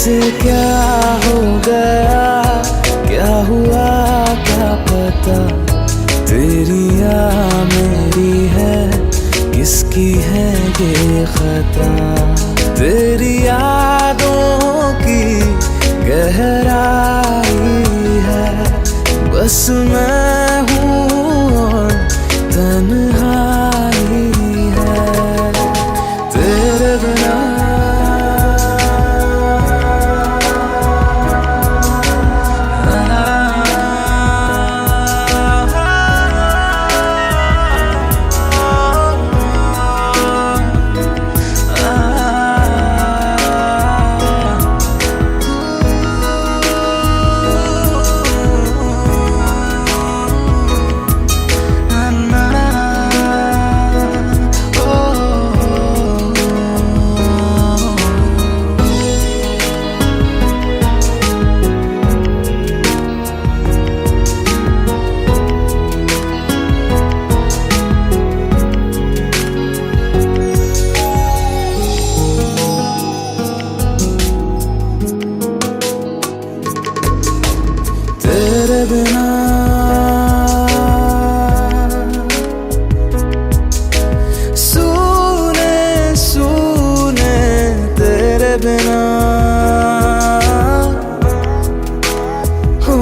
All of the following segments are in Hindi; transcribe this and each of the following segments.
से क्या हो गया, क्या हुआ क्या पता। तेरी या मेरी है, किसकी है ये खता। तेरी यादों की गहराई है, बस मैं हूँ और तन्हाई है तेरे बिना। तेरे बिना सूने सूने, तेरे बिना हो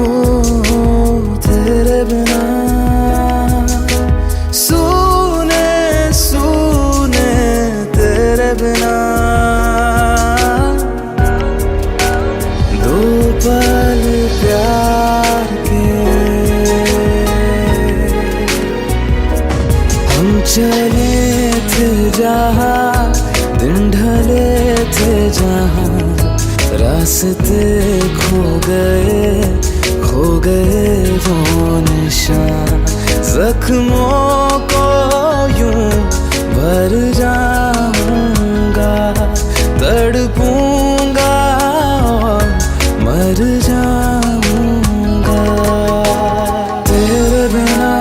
तेरे बिना सूने सूने, तेरे बिना दो पल प्यार चले थे जहाँ, दिन ढले थे जहाँ, रास्ते खो गए वो निशान। जख्मों को यूं भर जाऊंगा, तड़पूंगा और मर जाऊंगा तेरे बिना।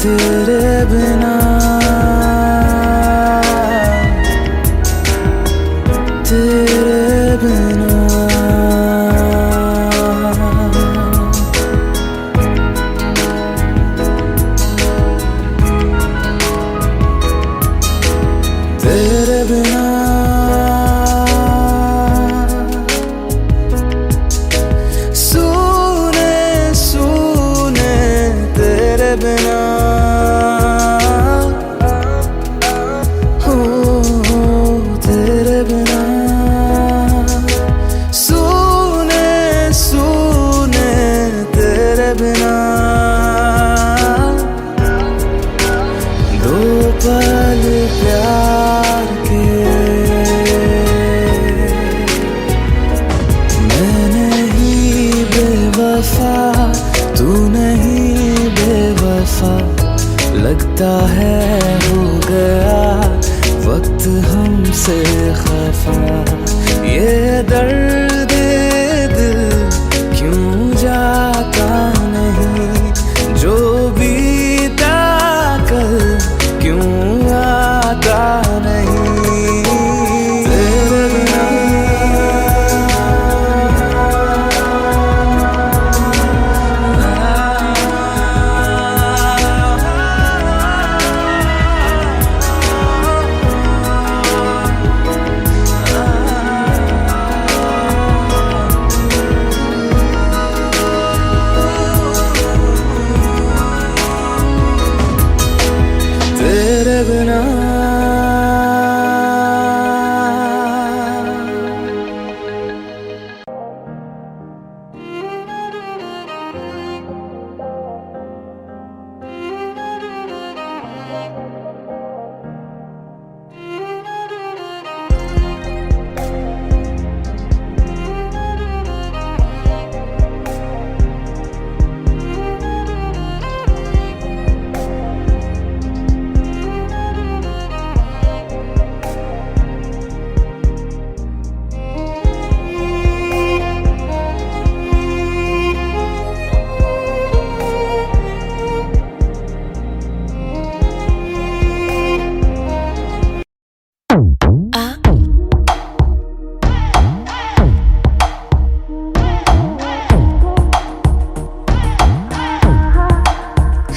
तेरे बिना, तेरे बिना, तेरे बिना सूने सूने, तेरे बिना तेरे बिना सूने सूने, तेरे बिना दो पल प्यार के। मैं नहीं बेवफा, तू नहीं बेवफा, लगता है हो गया वक्त हमसे खफा। ये दर्द दिल क्यों जाता नहीं, जो बीता कल क्यों आता नहीं तेरे बिना।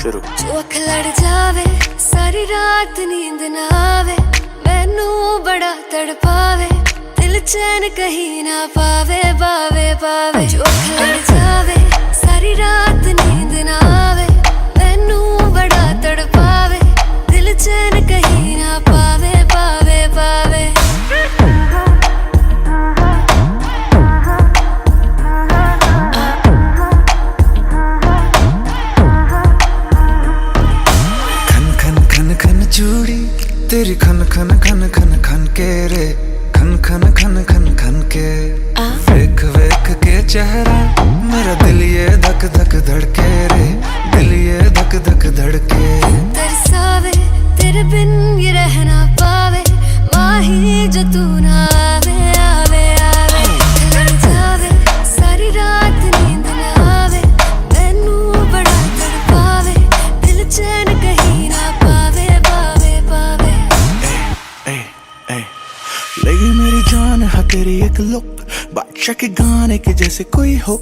शुरू। जो अख लड़ जावे सारी रात नींद ना आवे, मैनू बड़ा तड़पावे, दिल चैन कहीं ना पावे पावे पावे। जो अख लड़ जावे सारी रात नींद ना आवे, मैनू बड़ा तड़पावे, दिल चैन कहीं ना पावे पावे पावे। चूड़ी तेरी खन खन खन खन खन के रे, खन खन खन खन खन के। वेख वेख के चेहरा मेरा दिल ये धक धक धड़के रे, दिल ये धक धक धड़के। तरसावे तेरे बिन ये रह ना पावे, माही जो तू ना आवे आवे आवे। लड़ जावे सारी रात नींद ना आवे, मैनू बड़ा तड़पावे, दिल चैन कहीं ना पावे पावे पावे। लगी मेरी जान है तेरी एक लुक, बादशाह के गाने के जैसे कोई हो,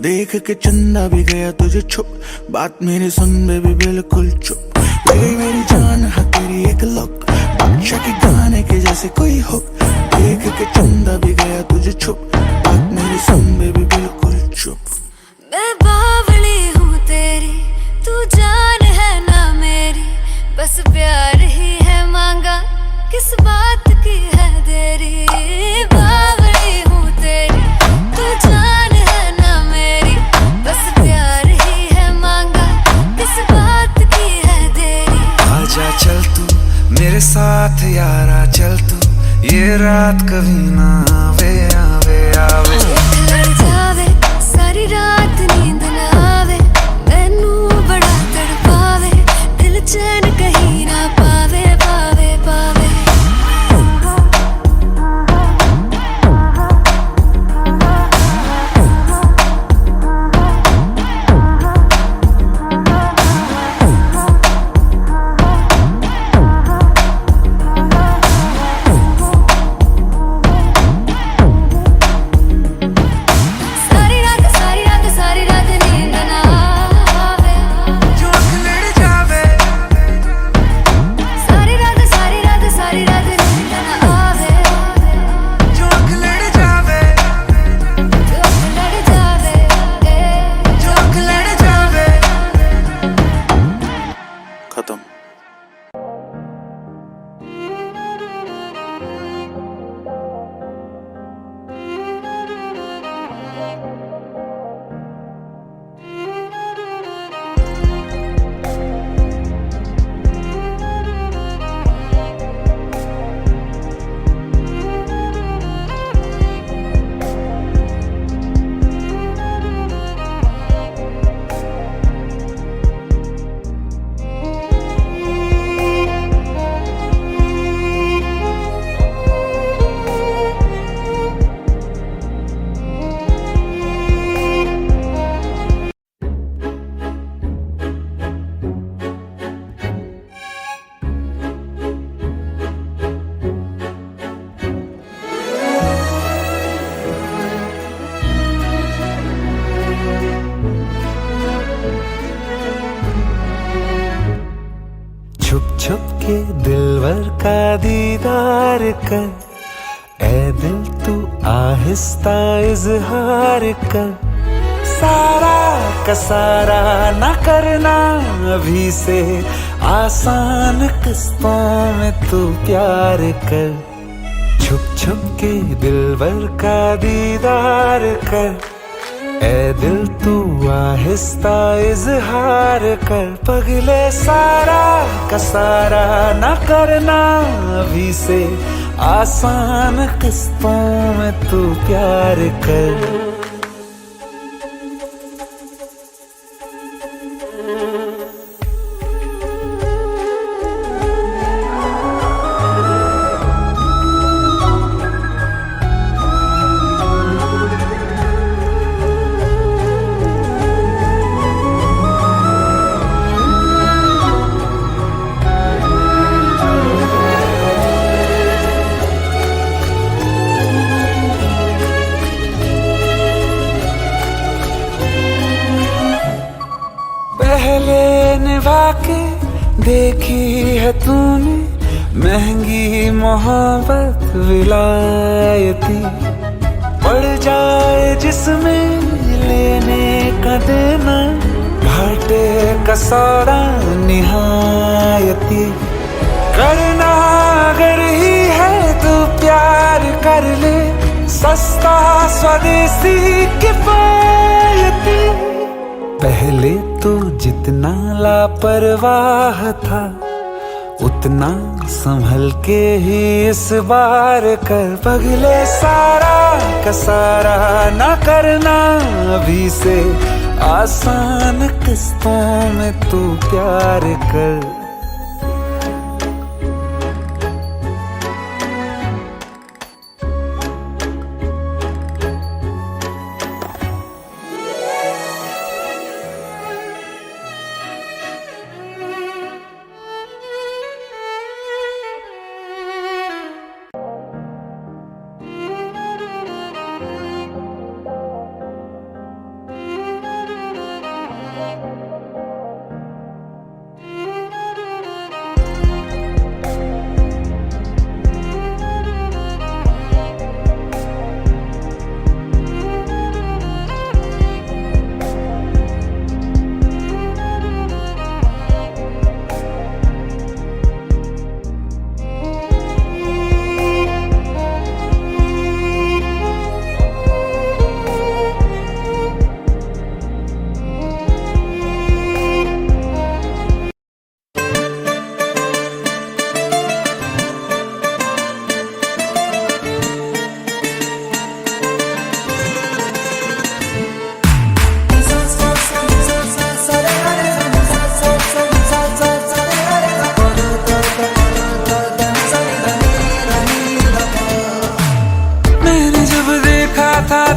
देख के चंदा भी गया तुझे छुप, बात मेरी सुन बेबी बिल्कुल चुप। लगी मेरी जान है तेरी एक लुक, बादशाह के गाने के जैसे कोई हो, देख के चंदा भी गया तुझे छुप, बात मेरी सुन बेबी बिल्कुल चुप। मैं बावली हूँ तेरी, तू जान है ना मेरी, बस प्यार ही है मांगा, किस बात की है देरी। बावली हूँ तेरी, तू जान है ना मेरी, बस प्यार ही है मांगा, किस बात की है देरी। आजा चल तू मेरे साथ यारा, चल तू ये रात कभी ना आवे आवे आवे। लड़ जावे सारी रात नींद ना आवे, मैनू बड़ा तड़पावे, दिल चैन कहीं ना पावे पावे पावे। खत्म। छुप छुप के दिलवर का दीदार कर, ऐ दिल तू आहिस्ता इजहार कर, सारा का सारा न करना अभी से, आसान किस्तों में तू प्यार कर। छुप छुप के दिलवर का दीदार कर, ऐ दिल तू आहिस्ता इजहार कर, पगले सारा का सारा न करना अभी से, आसान किस्तों में तू प्यार कर। पहले निभा के देखी है तूने महंगी मोहब्बत विलायती। पड़ जाए जिसमें लेने का देना घाटे का सौदा निहायती। करना अगर ही है तो प्यार कर ले सस्ता स्वदेशी किफायती। पहले तो जितना लापरवाह था उतना संभल के ही इस बार कर। पगले सारा का सारा ना करना अभी से आसान किस्तों में तू प्यार कर।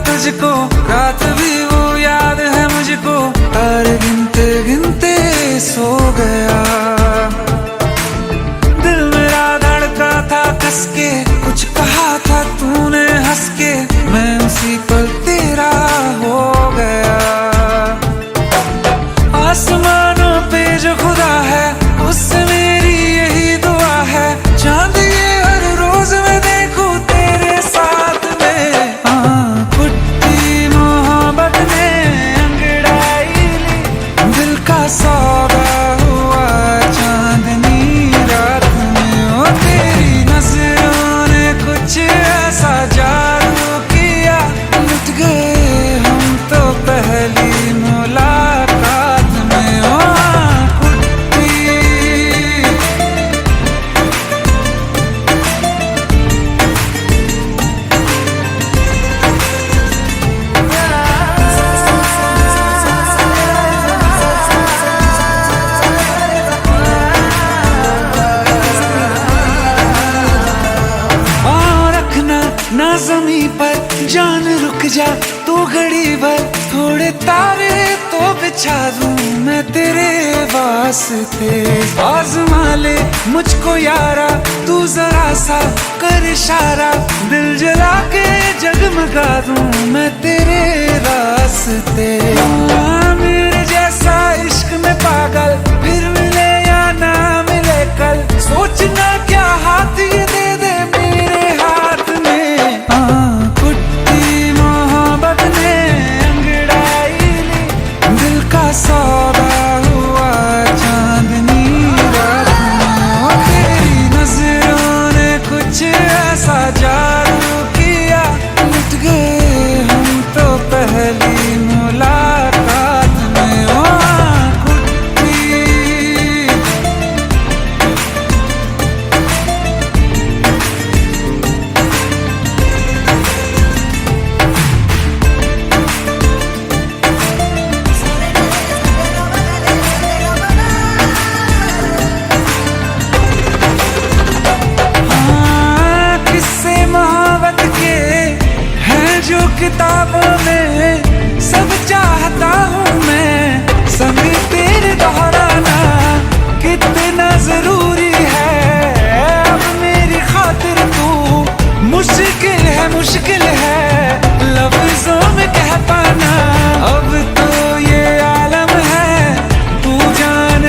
तुझको रात भी वो याद है मुझको, तारे गिनते गिनते सो गया। दिल मेरा धड़का था कस के, कुछ कहा था तूने हंस के, मैं उसी पल तेरा हो गया। आसमानों पे जो खुदा है उससे मेरी यही दुआ है, चांद ये हर रोज मैं देखूं तेरे साथ में। पुट्टी मोहब्बत ने अंगड़ाई ली, दिल का सौदा हुआ चांदनी रात में। ओ तेरी नजरों ने कुछ ऐसा जादू किया, लुट गए हम तो पहली मुलाकात में। ओ पुट्टी रखना ना जमी पर जान रुक जा तू घड़ी भर, थोड़े तारे तो बिछा दूं मैं तेरे वास्ते। आज़मा ले मुझको यारा तू जरा सा कर इशारा, दिल जला के जगमगा दूं मैं तेरे रास्ते। मेरे जैसा इश्क में पागल फिर मिले या ना मिले कल, सोचना क्या हाथ ये दे दे मेरे हाथ में। पुट्टी मोहब्बत ने अंगड़ाई ली, दिल का सौदा हुआ चांदनी रात में। ओ तेरी नजरों ने कुछ ऐसा जादू किया, लुट गए हम तो पहली मुलाकात में। ओ पुट्टी किस्से मोहब्बत के हैं जो किताबों में, सब चाहता हूँ मैं संग तेरे दोहराना, कितना जरूरी है अब मेरी खातिर तू। मुश्किल है लफ्जों में कह पाना, अब तो ये आलम है तू जान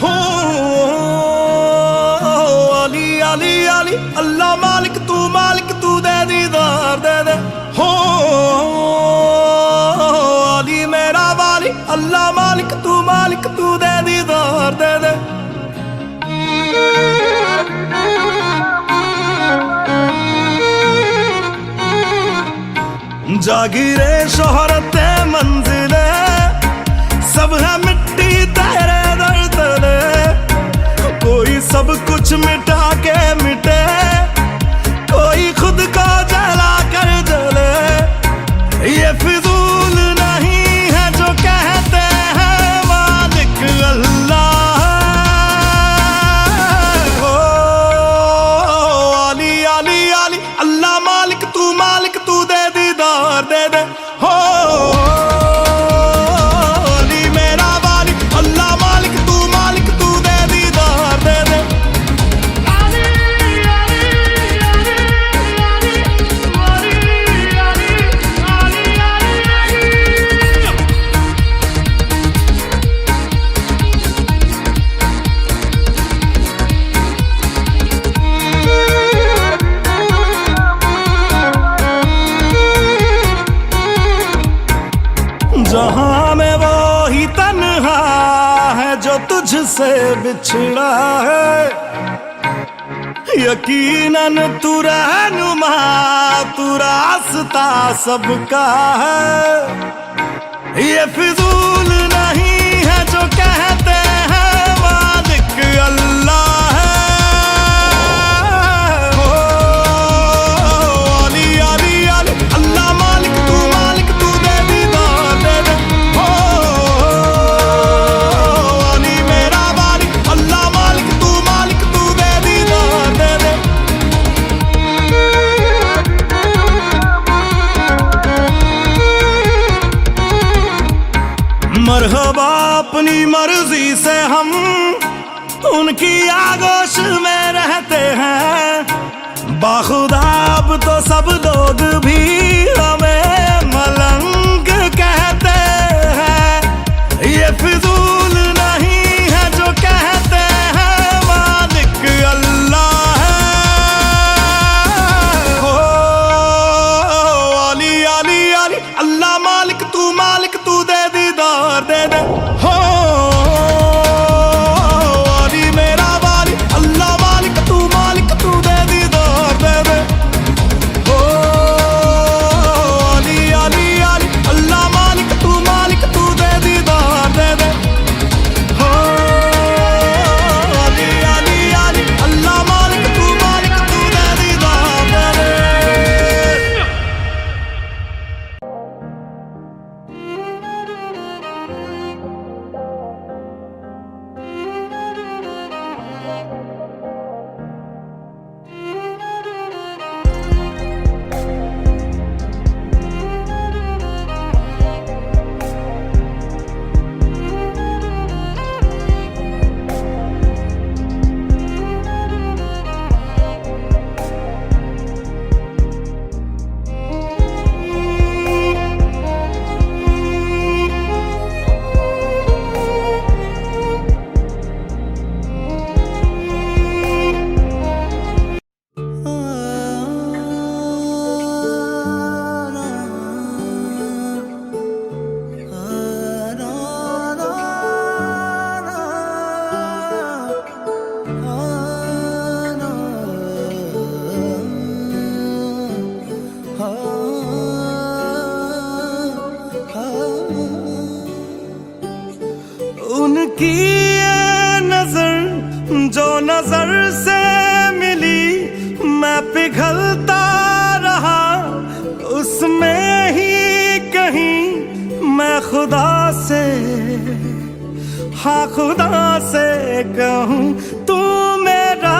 हो अली अली अली अल्लाह मालिक तू दे दीदार दे दे हो अली मेरा वाली अल्लाह मालिक तू दे दीदार दे दे जागीरे शोहरते मंजिले सब है मिट्टी तेरे दर तले कोई सब कुछ मिटा के मिटे कोई खुद को जला कर जले ये फिजूल नहीं है जो कहते हैं मालिक अल्लाह हो अली अली अली अल्लाह मालिक तू दे दीदार दे दे हो अली मेरा वाली अल्लाह मालिक तू दे दीदार दे दे जहां में वो ही तन्हा है जो तुझसे बिछड़ा है यकीनन तू रहनुमा तू रास्ता सबका है ये फिजूल नहीं है जो कहते हैं मालिक अल्लाह है हो अली अली अली अल्लाह मालिक तू दे दीदार दे दे हो अली मेरा वाली अल्लाह मालिक तू दे दीदार दे दे मरहबा अपनी मर्जी से हम उनकी आगोश में रहते हैं बाखुदा अब तो सब लोग भी हमें मलंग कहते हैं ये फिजूल नहीं है जो कहते हैं मालिक अल्लाह है हो अली अली अली अल्लाह मालिक तू दे दीदार दे दे हो अली मेरा वाली अल्लाह मालिक तू दे दीदार दे दे हो अली अली अली अल्लाह मालिक तू दे दीदार दे दे हो अली अली अली अल्लाह मालिक तू दे दीदार दे दे उनकी ये नजर जो नजर से मिली मैं पिघलता रहा उसमें ही कहीं मैं खुदा से हाँ खुदा से कहूँ तू मेरा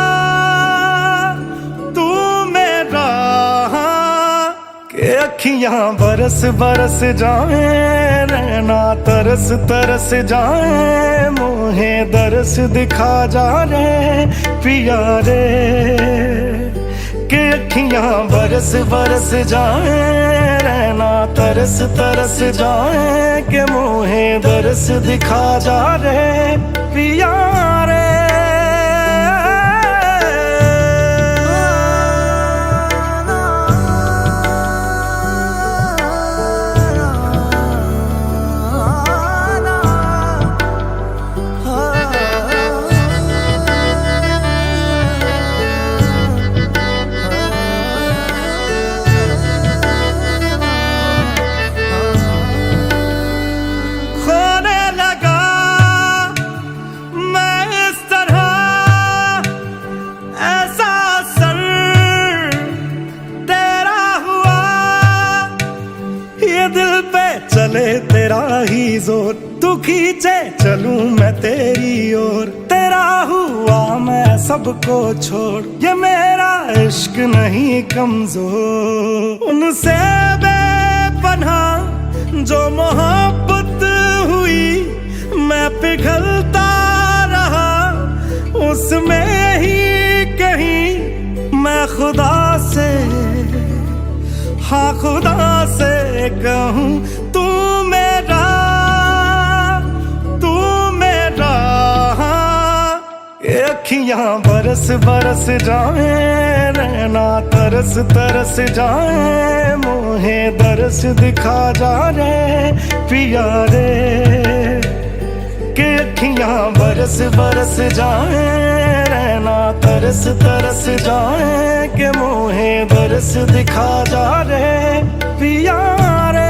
के अखियां बरस बरस जाए रहना तरस तरस जाए मुझे दरस दिखा जा रे पिया रे के अखियां बरस बरस जाए रहना तरस तरस जाए के मुहे दरस दिखा जा रे पिया रे। दिल पे चले तेरा ही जोर, तू खींचे चलूं मैं तेरी ओर। तेरा हुआ मैं सबको छोड़, ये मेरा इश्क नहीं कमजोर। उनसे बेपनाह जो मोहब्बत हुई, मैं पिघलता रहा उसमें ही कहीं। मैं खुदा से, हाँ खुदा से कहूँ तू मेरा, तू मेरा। अखियाँ बरस बरस जाए, रहना तरस तरस जाए, मुहे दरस दिखा जा रे पिया रे। के अखियाँ बरस बरस जाए, रहना तरस तरस जाए, के मुहे दरस दिखा जा रे पिया रे।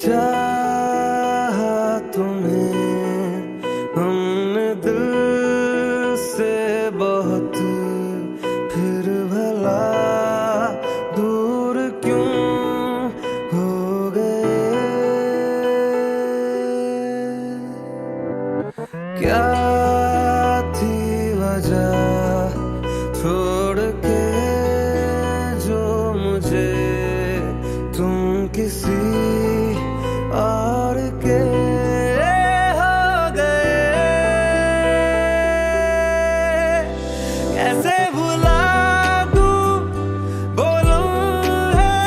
चाहा तुम्हें हमने दिल से बहुत, फिर भला दूर क्यों हो गए। क्या थी वजह छोड़ के जो मुझे तुम किसी और के हो गए। कैसे भुला दूं बोलूं है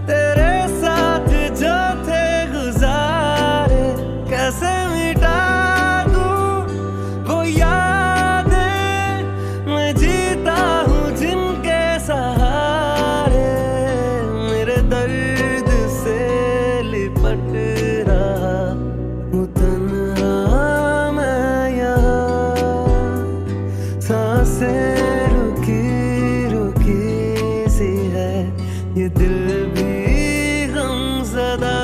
तेरे साथ जो थे गुजारे। कैसे मिटा दूं वो यादें मैं जीता हूँ जिनके सहारे। मेरे दर्द से लिपट रहा हूँ तन्हा मैं यहाँ, सांसें रुकी रुकी सी है ये दिल भी गमज़दा।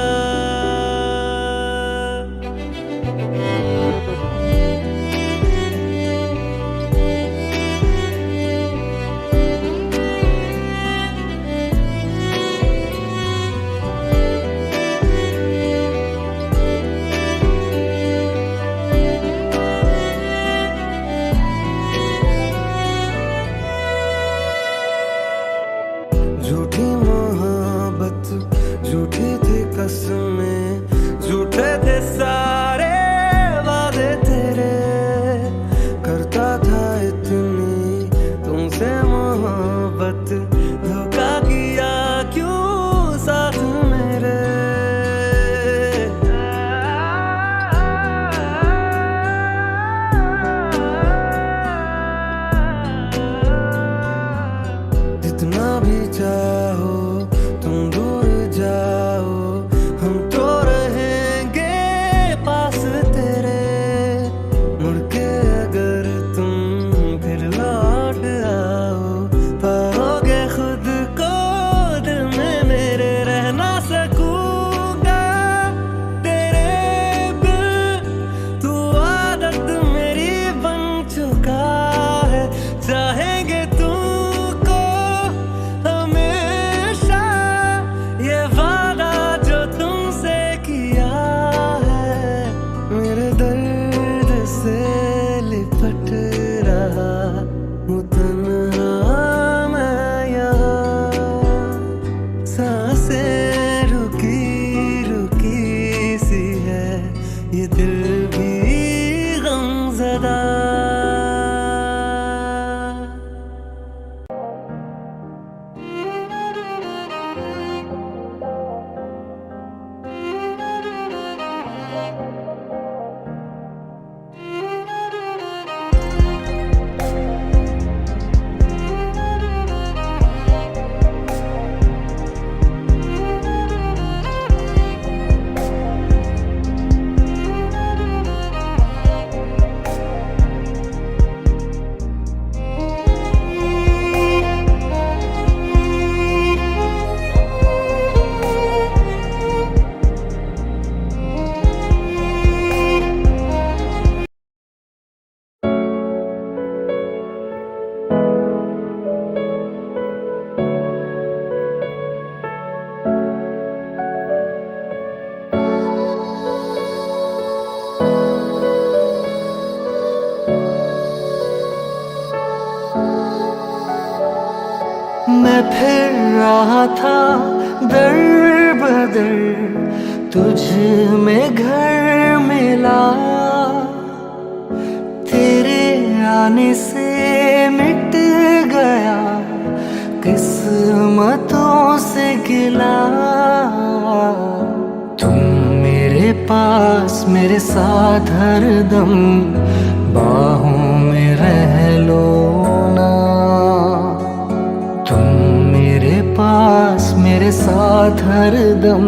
झूठी मोहब्बत, झूठी थी कसमें, झूठे थे सारे वादे तेरे। करता था इतनी तुमसे मोहब्बत, धोखा किया क्यों साथ मेरे। जितना भी चाहो तुम दूर जाओ, हम तो रहेंगे पास तेरे। मुड़ के अगर तुम फिर लौट आओ, पाओगे खुद को दिल में मेरे। रह ना सकूंगा तेरे बिन, तू आदत मेरी बन चुका है। चाहेंगे तुमको हमेशा, ये वादा जो तुमसे किया है। मेरे दर्द से लिपट रहा हूँ तन्हा मैं यहाँ। सांसें रुकी रुकी सी है, ये दिल भी गमज़दा। मैं फिर रहा था दर बदर, तुझ में घर मिला। तेरे आने से मिट गया किस्मतों से गिला। तुम मेरे पास मेरे साथ हरदम, बाहों में रह लो ना। तुम मेरे पास मेरे साथ हरदम,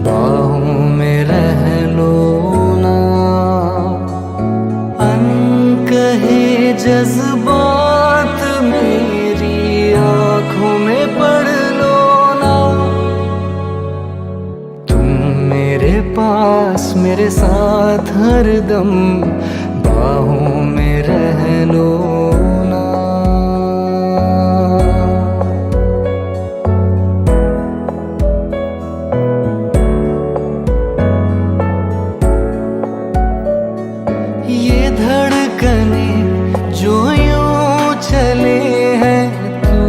बाहों में रह लो ना। अनकहे जज्बात मेरी आँखों में पढ़ लो ना। तुम मेरे पास मेरे साथ हरदम, बाहों में रह लो ना। ये धड़कने जो यूं चले हैं, तू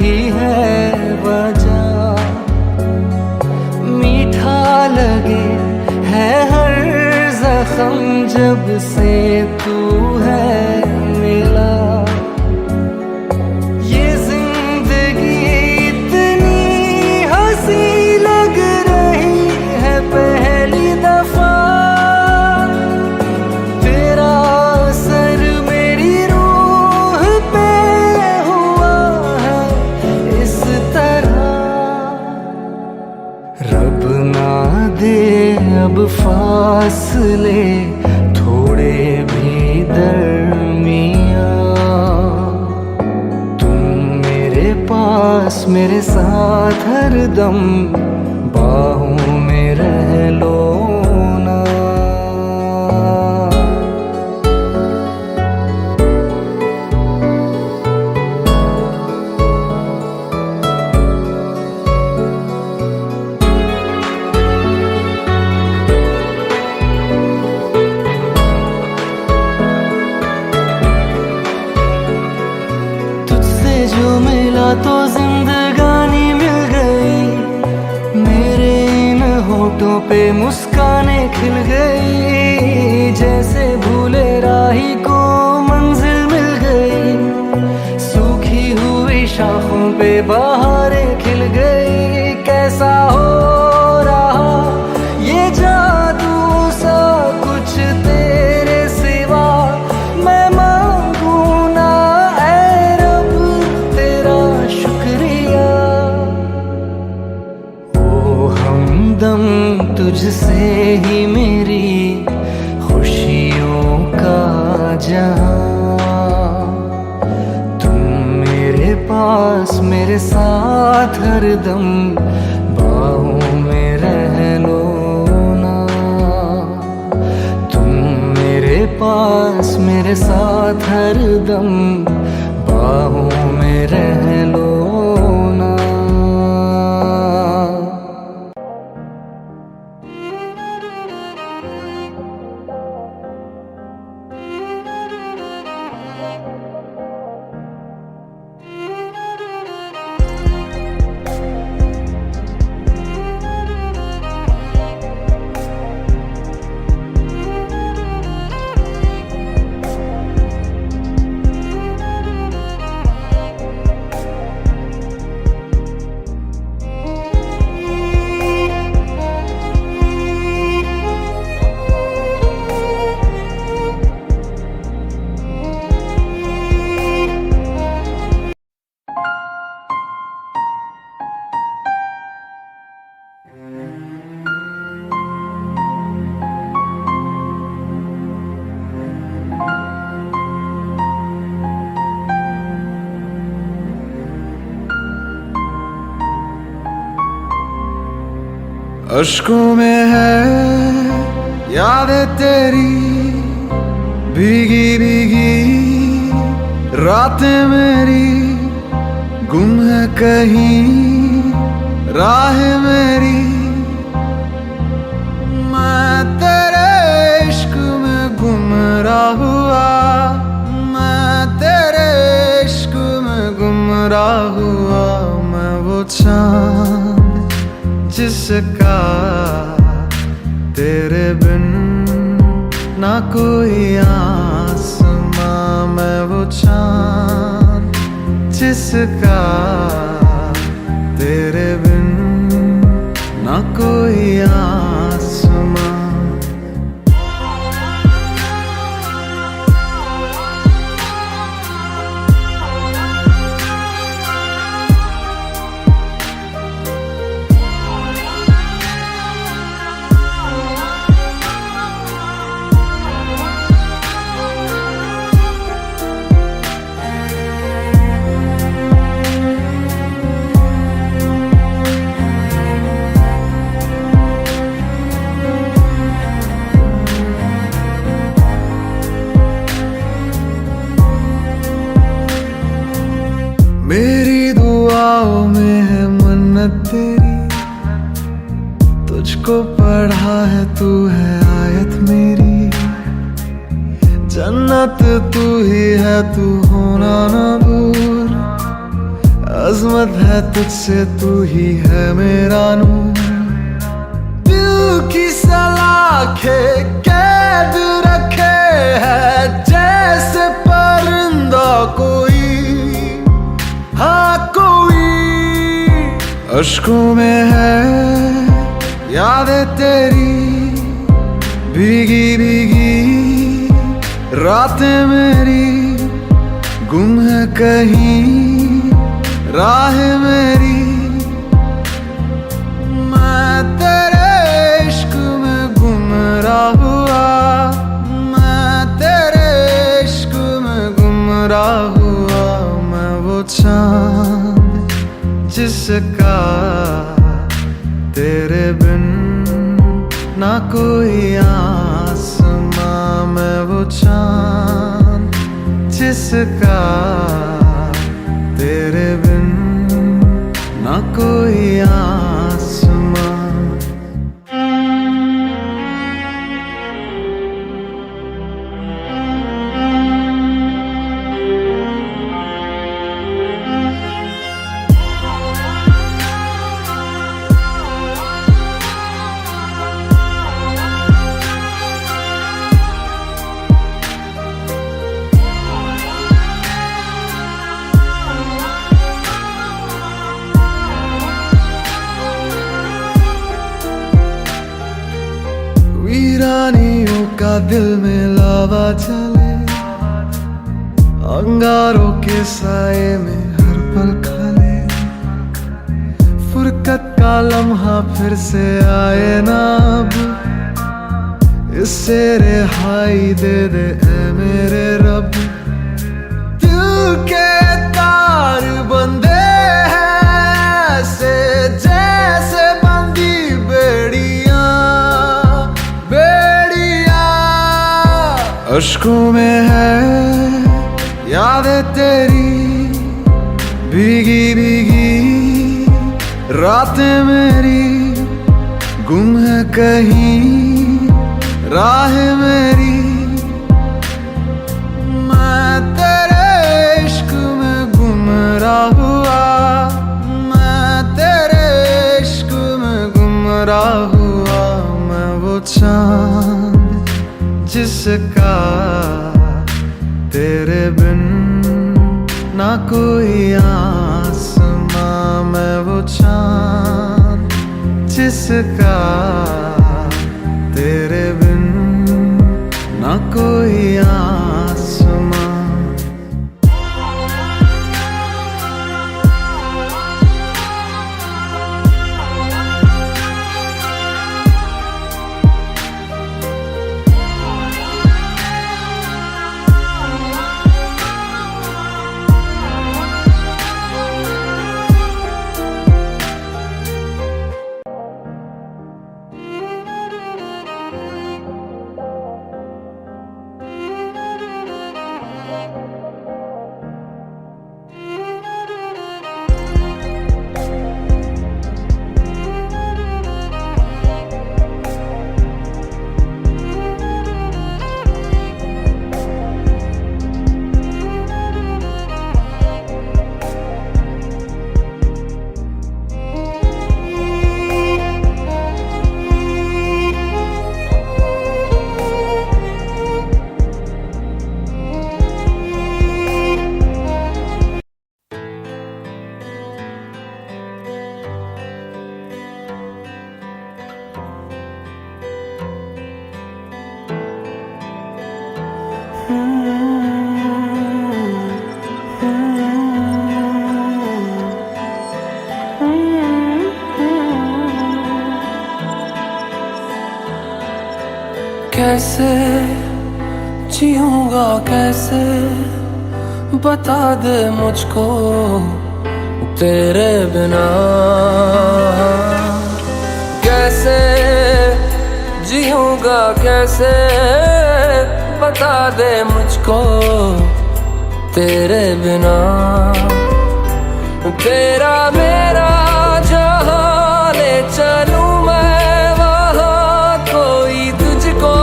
ही है वजह। मीठा लगे है हर जख्म जब से तू है मिला। ये जिंदगी इतनी हंसी लग रही है पहली दफा। तेरा असर मेरी रूह पे हुआ है इस तरह। रब ना दे अब फासले थोड़े भी दरमियां। तुम मेरे पास मेरे साथ हरदम, बाहों में रह लो ना। तुझसे जो मिला तो जिंदगानी पे मुस्कानें खिल गई, जैसे भूले राही को मंजिल मिल गई। सूखी हुई शाखों पे बहारें खिल गई, कैसा हो रहा ये जादू सा कुछ तेरे सिवा। मैं मांगू ना ऐ रब तेरा शुक्रिया। ओ हमदम तुझसे ही मेरी खुशियों का जहां। तुम मेरे पास मेरे साथ हरदम बाहों में रह लो ना। तुम मेरे पास मेरे साथ हरदम बाहों में रह लो ना। अश्कों में है यादें तेरी, भीगी भीगी रातें मेरी। गुम है कहीं राह मेरी, मैं तेरे इश्क में गुमराह हुआ। मैं तेरे इश्क में गुमराह हुआ। मैं वो चाँद जिसका तेरे बिन ना कोई आसमां। मैं वो चाँद जिसका तेरे बिन ना कोई आसमां। मेरी दुआओं में है मन्नत तेरी, तुझको पढ़ा है तू है आयत मेरी। जन्नत तू ही है तू होना ना दूर। अजमत है तुझसे तू ही है मेरा नूर। दिल की सलाखें कैद रखे है जैसे परिंदा कोई। हाँ कोई अश्कों में है यादें तेरी, भीगी भीगी रातें मेरी। गुम है कहीं राह मेरी, मैं तेरे इश्क में गुमराह हुआ। मैं तेरे इश्क में गुमराह हुआ। मैं वो चाँद जिसका तेरे बिन ना कोई आसमां। मैं वो चाँद जिसका तेरे बिन ना कोई आसमां। दिल में लावा चले, अंगारों के साए में हर पल खाले, फुरकत का लम्हा फिर से आए ना अब, इससे रिहाई दे दे ऐ मेरे रब। दिल के तार बंधे हैं ऐसे जैसे बंदी बेड़ियां, बेड़ियां। अश्कों में है यादें तेरी भीगी भीगी, रातें मेरी गुम है कहीं राह मेरी। मैं तेरे इश्क में गुमराह हुआ, मैं तेरे इश्क में गुमराह हुआ। मैं वो चांद जिसका तेरे बिन ना कोई आसमां, मैं वो चांद जिसका तेरे बिन ना कोई आसमां। कैसे जीऊंगा कैसे, बता दे मुझको तेरे बिना। कैसे जीऊंगा कैसे, बता दे मुझको तेरे बिना। तेरा मेरा जहां ले चलूं मैं वहां, कोई तुझको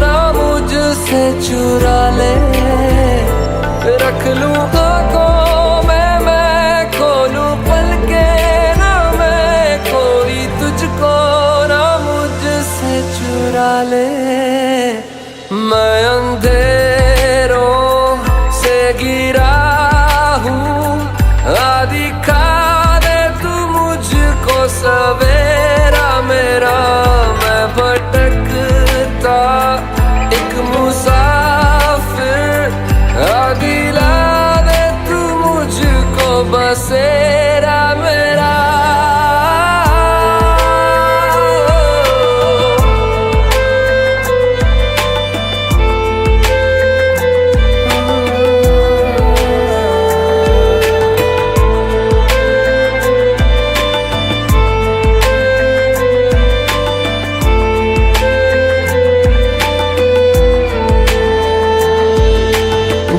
ना मुझसे चुरा ले। रख लूं आंखों में मैं खोलूं पलके ना मैं, कोई तुझको ना मुझसे चुरा ले। मैं अंधेरों से गिरा हूँ, दिखा दे तू मुझको सवेरा मेरा। मैं भटकता एक मुसाफिर, दिला दे तू मुझको बसेरा मेरा।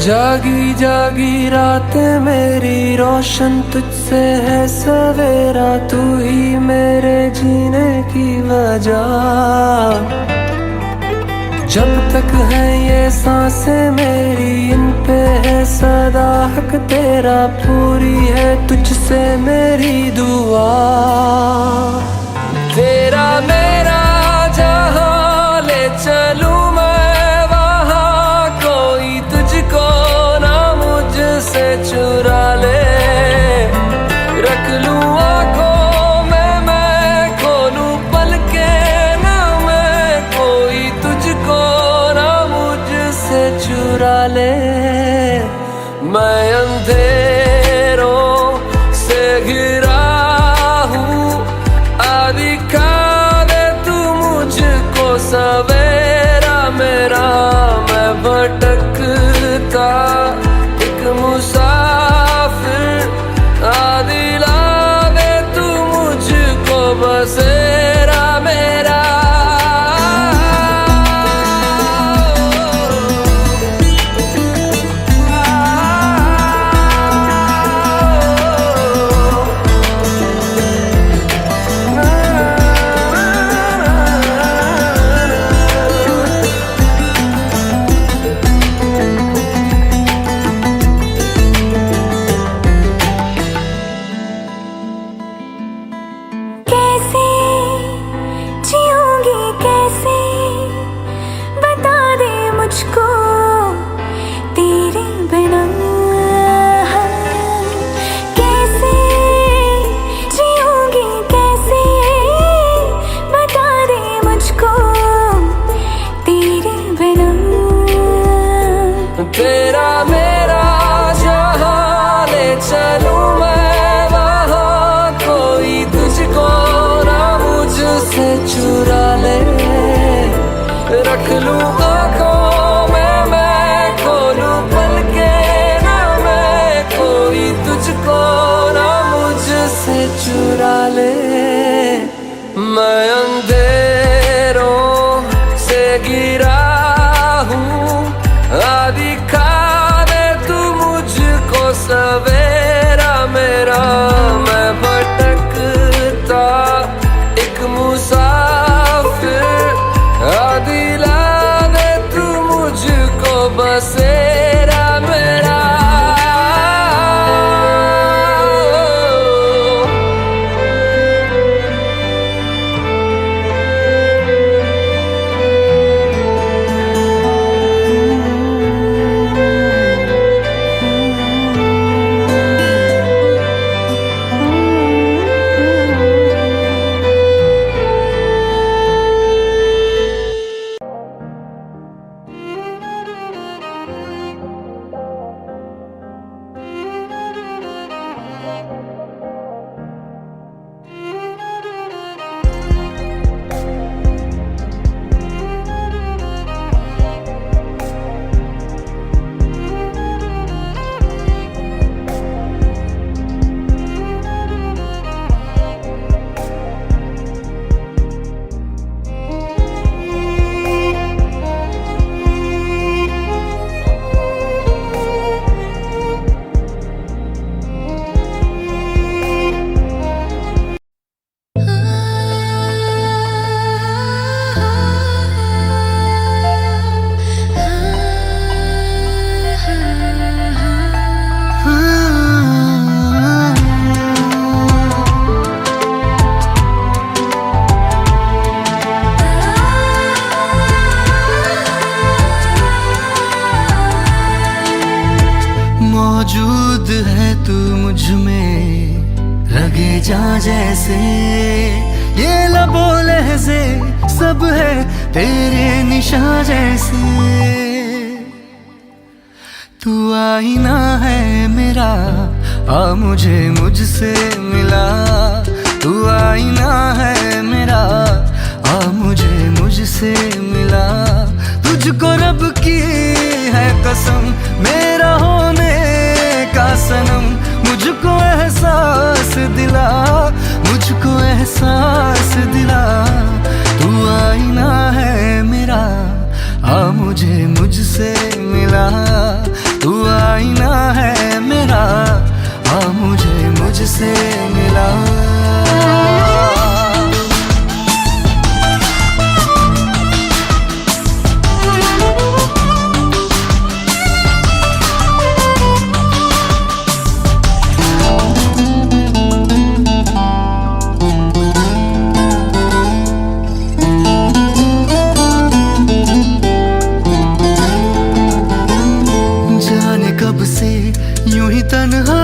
जागी जागी रातें मेरी रोशन तुझसे है सवेरा, तू ही मेरे जीने की वजह। जब तक है ये सांसें मेरी, इन पे है सदा हक तेरा, पूरी है तुझसे मेरी दुआ। तेरा मेरा जहां ले चलूं मैं वहां, कोई तुझको ना मुझसे चुरा ले। रख लूं आंखों में मैं खोलूं पलके ना मैं, कोई तुझको ना मैं अंधेरों से गिरा हूँ, आदि खाने तू मुझको सवेरा मेरा। मैं भटकता एक मुसाफिर, आदि लाने तू मुझको बसेरा मेरा। मौजूद है तू मुझ में, लगे जा जैसे ये लबो लहज़े सब है तेरे निशान जैसे। तू आईना है मेरा, आ मुझे मुझसे मिला। तू आईना है मेरा, आ मुझे मुझसे मिला। तुझको रब की है कसम, मेरा होने का सनम। मुझको एहसास दिला, मुझको एहसास दिला। तू आईना है मेरा, आ मुझे मुझसे मिला। तू आईना है मेरा, आ मुझे मुझसे मिला। तन्हा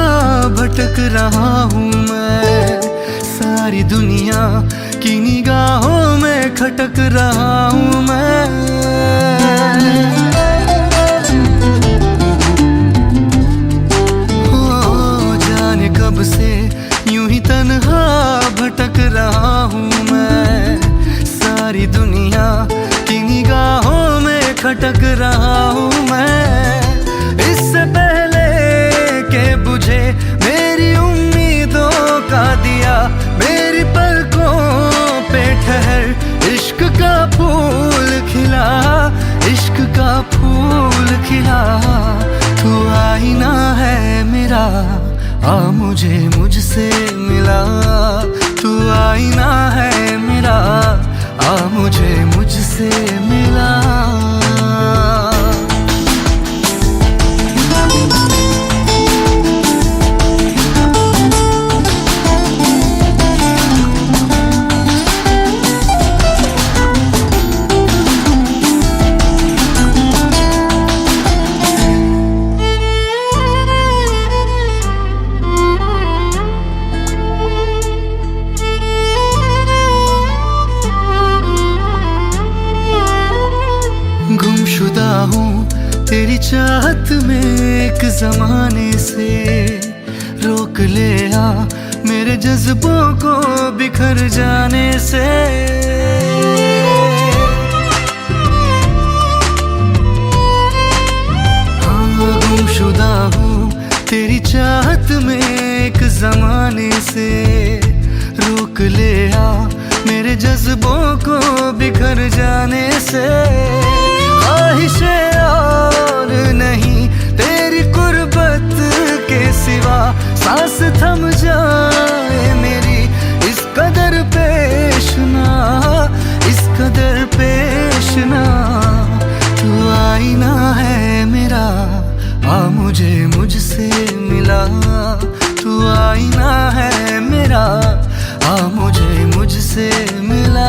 भटक रहा हूँ मैं, सारी दुनिया की निगाहों में खटक रहा हूँ मैं। हो जाने कब से यूं ही तन्हा भटक रहा हूँ मैं, सारी दुनिया की निगाहों में खटक रहा हूँ मैं। इससे पहले के बुझे मेरी उम्मीदों का दिया, मेरी पलकों पे ठहर इश्क का फूल खिला, इश्क का फूल खिला। तू आईना है मेरा, आ मुझे मुझसे मिला। तू आईना है मेरा, आ मुझे मुझसे मिला। गुमशुदा हूँ तेरी चाहत में एक जमाने से, रोक ले आ मेरे जज्बों को बिखर जाने से। हाँ गुमशुदा हूँ तेरी चाहत में एक जमाने से, रोक ले आ मेरे को बिखर जाने से ख्वाहिशें और नहीं, तेरी कुर्बत के सिवा सांस थम जाए मेरी। इस कदर पेश ना, इस कदर पेश ना, तू आईना है मेरा, आ मुझे मुझसे मिला। तू आईना है मेरा, आ मुझे मुझसे मिला।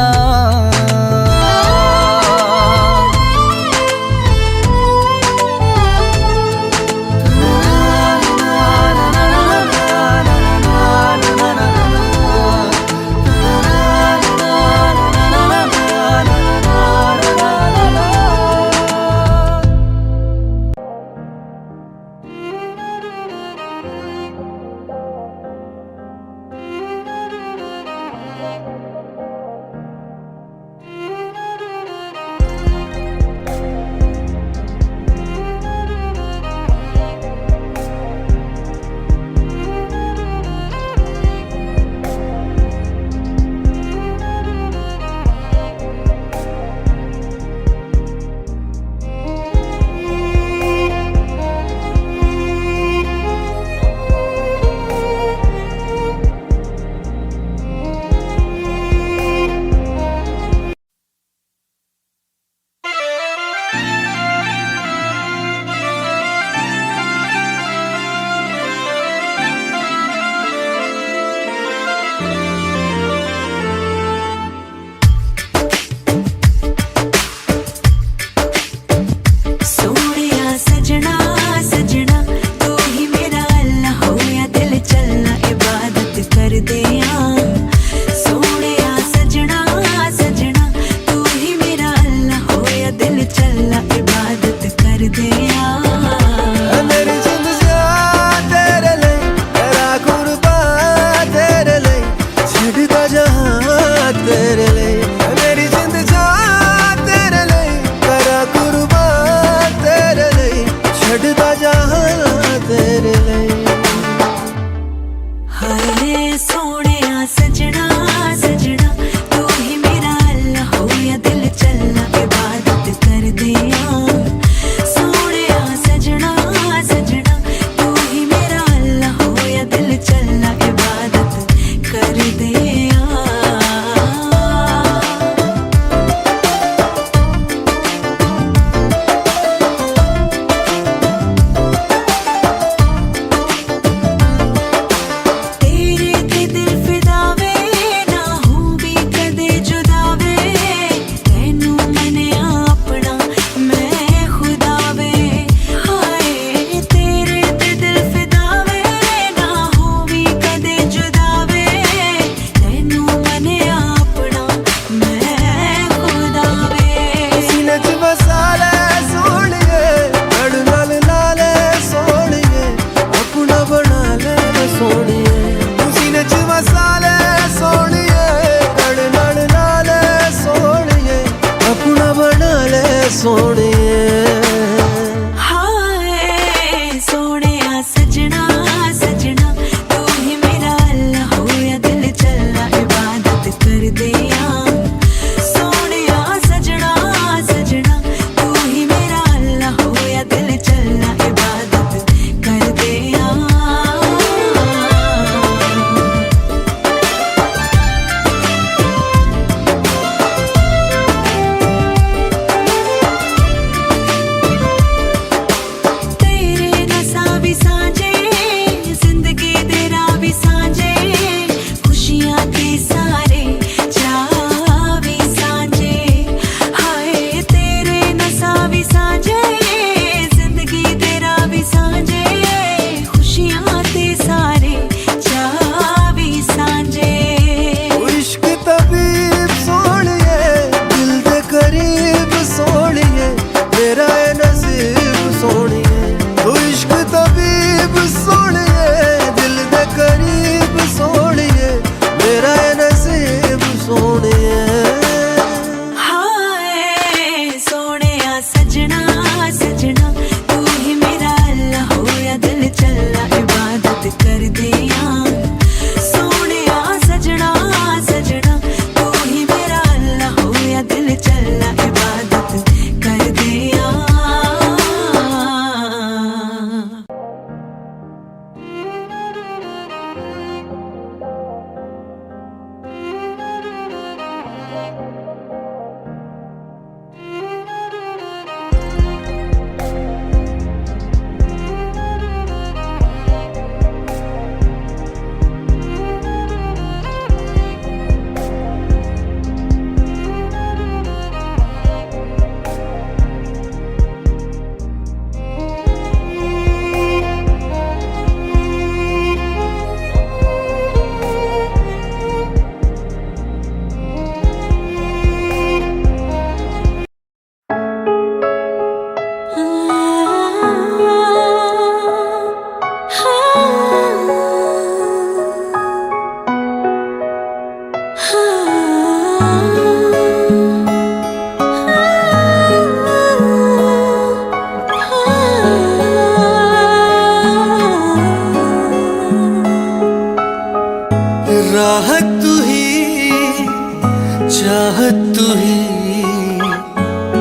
चाहत तू ही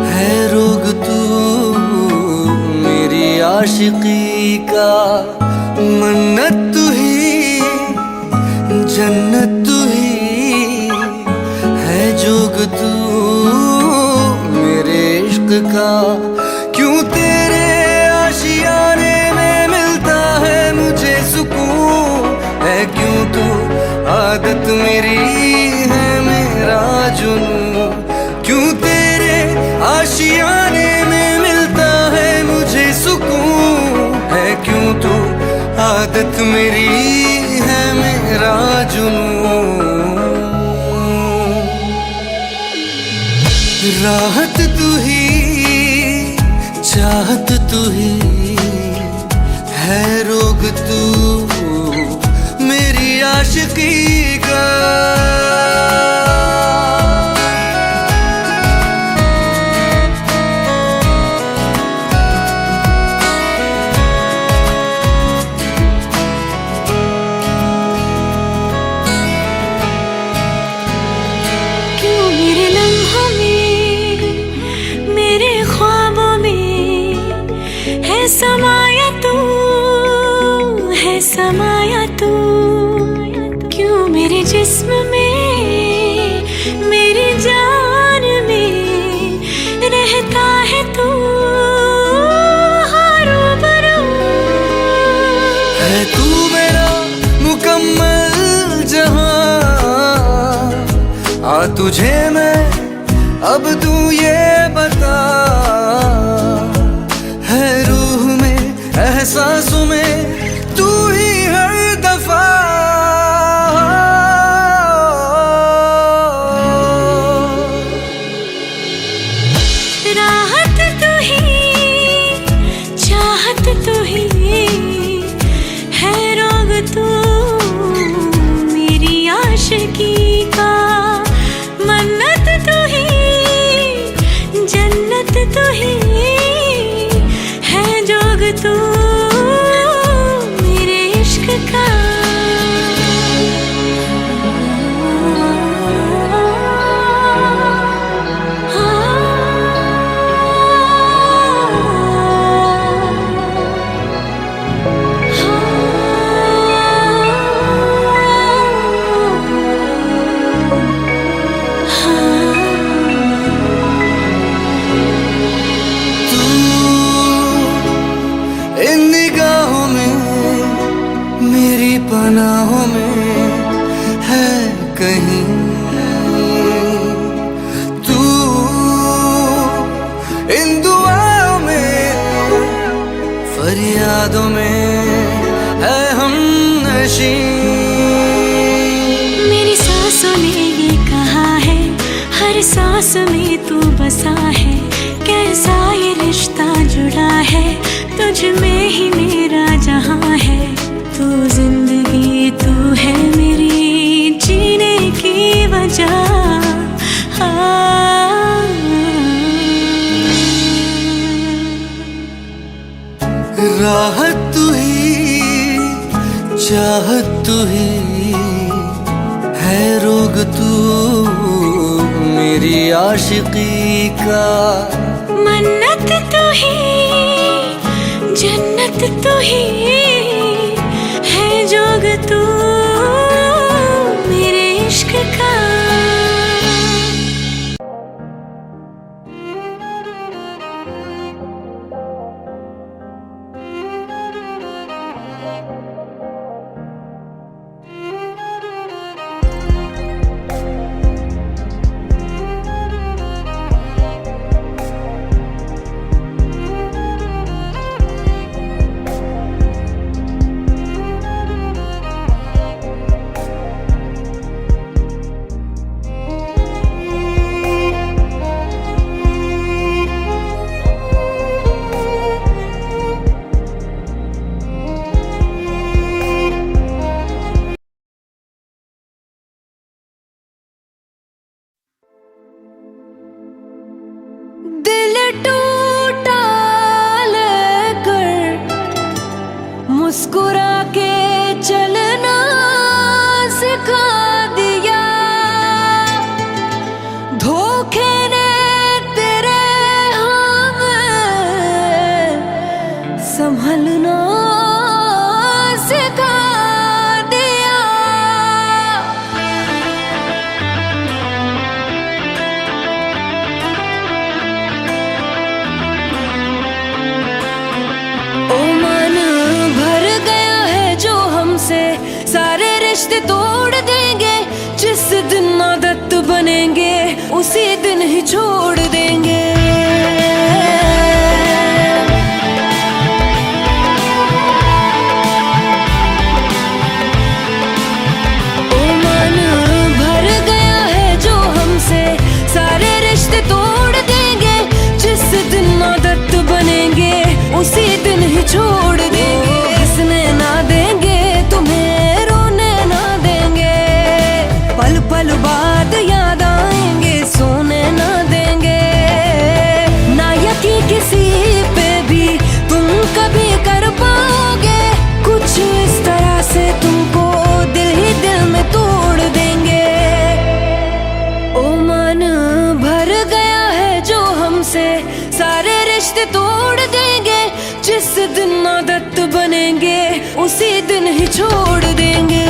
है रोग तू मेरी आशिकी का, मन्नत तू ही जन्नत तू ही है जोग तू मेरे इश्क का। क्यों तेरे आशियाने में मिलता है मुझे सुकून, है क्यों तू आदत मेरी है मेरा जुनून। क्यों तेरे आशियाने में मिलता है मुझे सुकून, है क्यों तू आदत मेरी है मेरा जुनून। राहत तू ही चाहत तू ही है रोग तू मेरी आशिकी का। क्यों मेरे लम्हों में मेरे ख्वाबों में है समाया तू, है समाया तू। क्यों मेरे जिस्म में मेरी जान में रहता है तू रूबरू। है तू मेरा मुकम्मल जहां, आ तुझे मैं अब दूं ये बता। है रूह में एहसासों में तू ही हर दफा। राहत तू ही चाहत तू ही है रोग तू मेरी आशिकी का, मन्नत तू ही जन्नत तू ही है जोग तू मेरे इश्क का। तू इन निगाहों में मेरी पनाहों में है कहीं। तू इन दुआओं में फरियादों में है हम नशी। मेरी सांसों ने ये कहा है हर सांस में तू बसा है। कैसा ये रिश्ता जुड़ा है तुझ में ही मेरा जहां है। तू जिंदगी तू है मेरी जीने की वजह। राहत तू ही चाहत तू ही है रोग तू मेरी आशिकी का। मन्नत तू ही जन्नत तू ही है जोग तू मेरे इश्क का। हमसे सारे रिश्ते तोड़ देंगे। जिस दिन आदत बनेंगे उसी दिन ही छोड़ देंगे। ओ मन भर गया है जो हमसे सारे रिश्ते तोड़ देंगे। जिस दिन आदत बनेंगे उसी दिन ही छोड़ देंगे। हंसने ना देंगे तुम्हें, रोने ना देंगे, पल पल बाद याद आएंगे, सोने ना देंगे। ना यकीन किसी पे भी तुम कभी कर पाओगे। कुछ इस तरह से तुमको दिल ही दिल में तोड़ देंगे। ओ मन भर गया है जो हमसे सारे रिश्ते तोड़ देंगे। जिस दिन आदत बनेंगे उसी दिन ही छोड़ देंगे।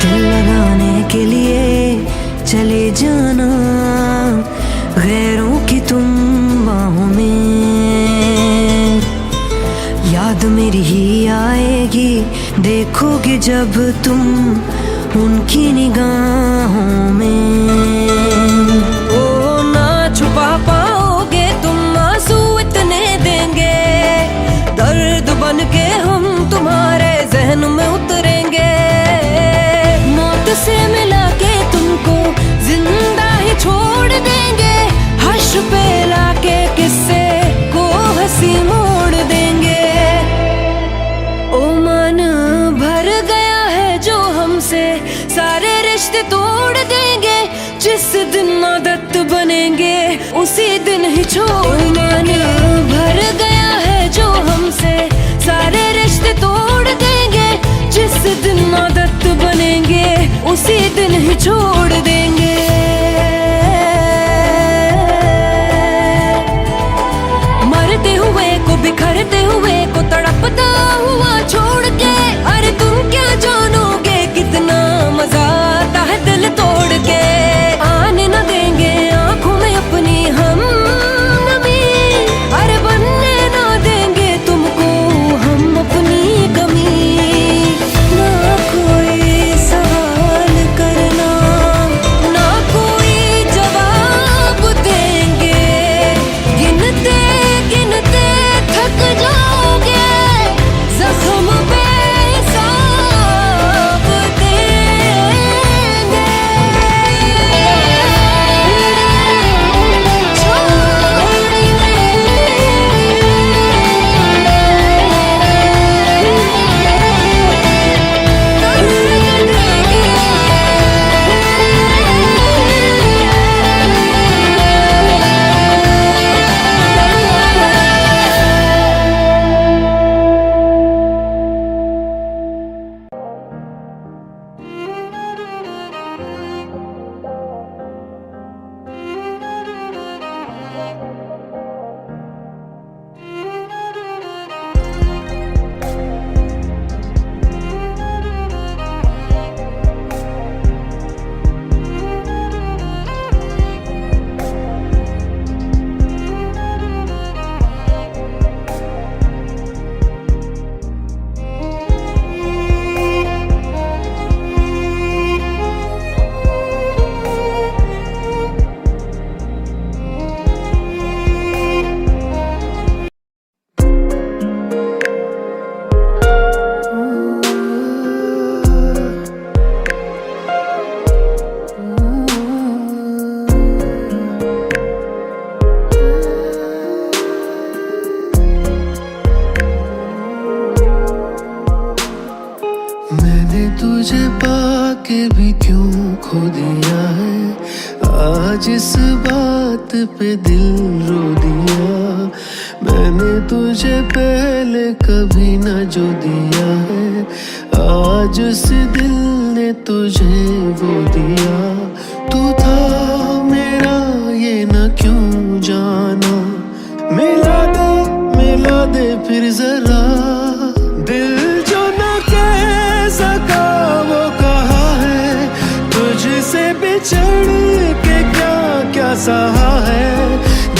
दिल लगाने के लिए चले जाना गैरों की तुम बाहों में। याद मेरी ही आएगी देखोगे जब तुम उनकी निगाहों में। ओ ना छुपा पाओगे तुम आंसू इतने देंगे। दर्द बन के हम तुम्हारे जहन में उतरेंगे। मौत से मिला के तुमको जिंदा ही छोड़ देंगे। हर्ष पे लाके किस्से को हंसी मोड़ देंगे। ओ मन भर गया है जो हमसे सारे रिश्ते तोड़ देंगे। जिस दिन आदत बनेंगे उसी दिन ही छोड़ देंगे। भर गया है जो हमसे सारे रिश्ते तोड़ देंगे। जिस दिन आदत बनेंगे उसी दिन ही छोड़ देंगे। मरते हुए को बिखरते हुए को तड़पता हुआ छोड़ के। अरे तुम क्या जानोगे कितना मजा आता है दिल तोड़ के। आने न देंगे आंखों में अपनी हम नमी। अरे बनने ना देंगे तुमको हम अपनी कमी। ना कोई सवाल करना ना कोई जवाब देंगे। गिनते गिनते थक जाओगे जख्म पे हिसाब देंगे। तुझे पाके भी क्यों खो दिया है। आज इस बात पे दिल रो दिया। मैंने तुझे पहले कभी न जो दिया है। आज उस दिल ने तुझे वो दिया। तू था मेरा ये न क्यों जाना। मिला दे फिर जरा। दिल जो न कह सका वो कहा है, तुझसे बिछड़ के क्या क्या सहा है।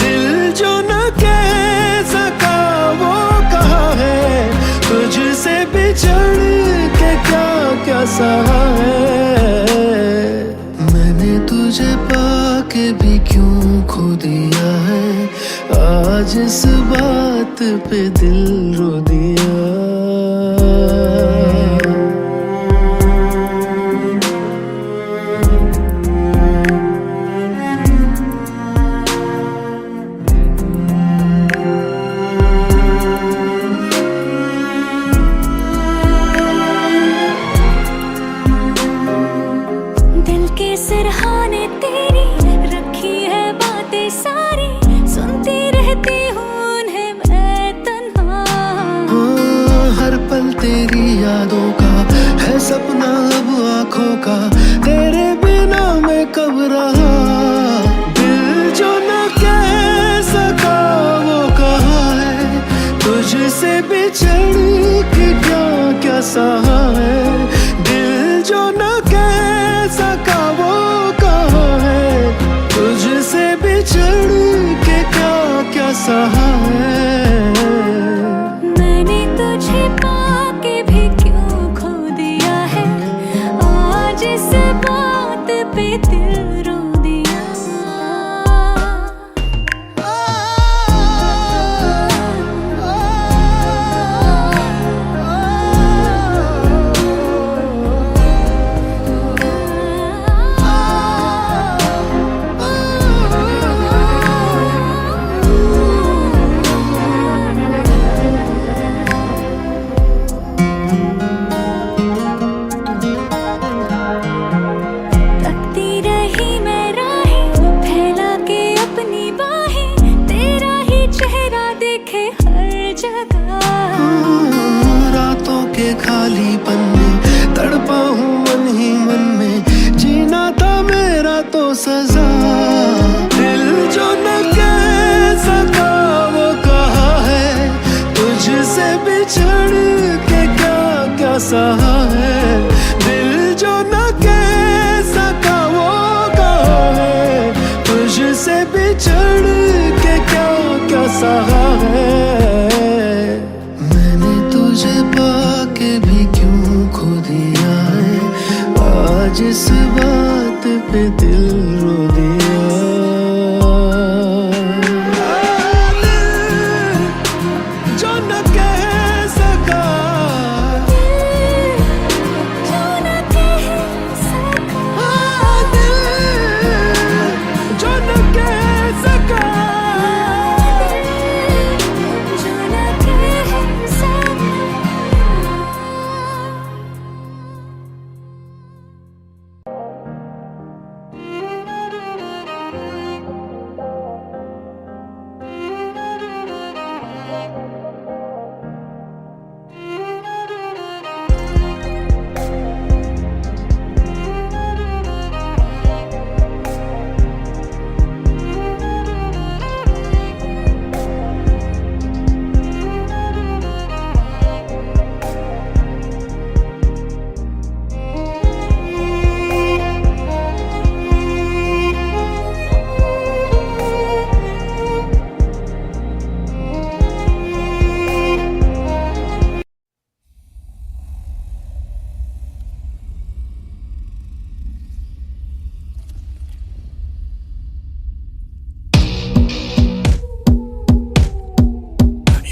दिल जो न कह सका वो कहा है, तुझसे बिछड़ के क्या क्या सहा है। मैंने तुझे पाके भी क्यों खो दिया है, आज इस बात पे दिल रो दिया। दिल के सिरहाने तेरी रखी है बातें सारी, सुनती रहती हूँ उन्हें मैं तन्हा। हर पल तेरी यादों का है सपना अब आँखों का, तेरे बिना मैं कब रहा। दिल जो न कह सका वो कहा है, तुझसे बिछड़ के क्या क्या सहा है। दिल जो न कह सका वो कहा है, तुझसे बिछड़ के क्या क्या सहा है। मैंने तुझे पाके भी क्यों खो दिया है, आज इस बात पे दिल रो दिया। तकती रही मैं राहें फैला के अपनी बाहें, तेरा ही चेहरा देखे हर जगह। रातों के खालीपन में तड़पा हूँ मन ही मन में, जीना था मेरा तो सजा। दिल जो न कह सका वो कहा है, तुझसे बिछड़ के क्या क्या सहा है। दिल जो न कह सका वो कहा है, तुझसे बिछड़ के क्या क्या सहा है। मैंने तुझे पाके भी क्यों खो दिया है, आज इस बात पे दिल रो दिया। जो न कह सका, जो न कह सका, जो न कह सका। जो न कह सका।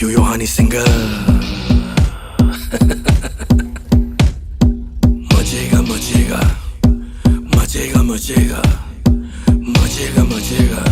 Yo honey singer मजेगा मजेगा मजेगा मजेगा मजेगा मजेगा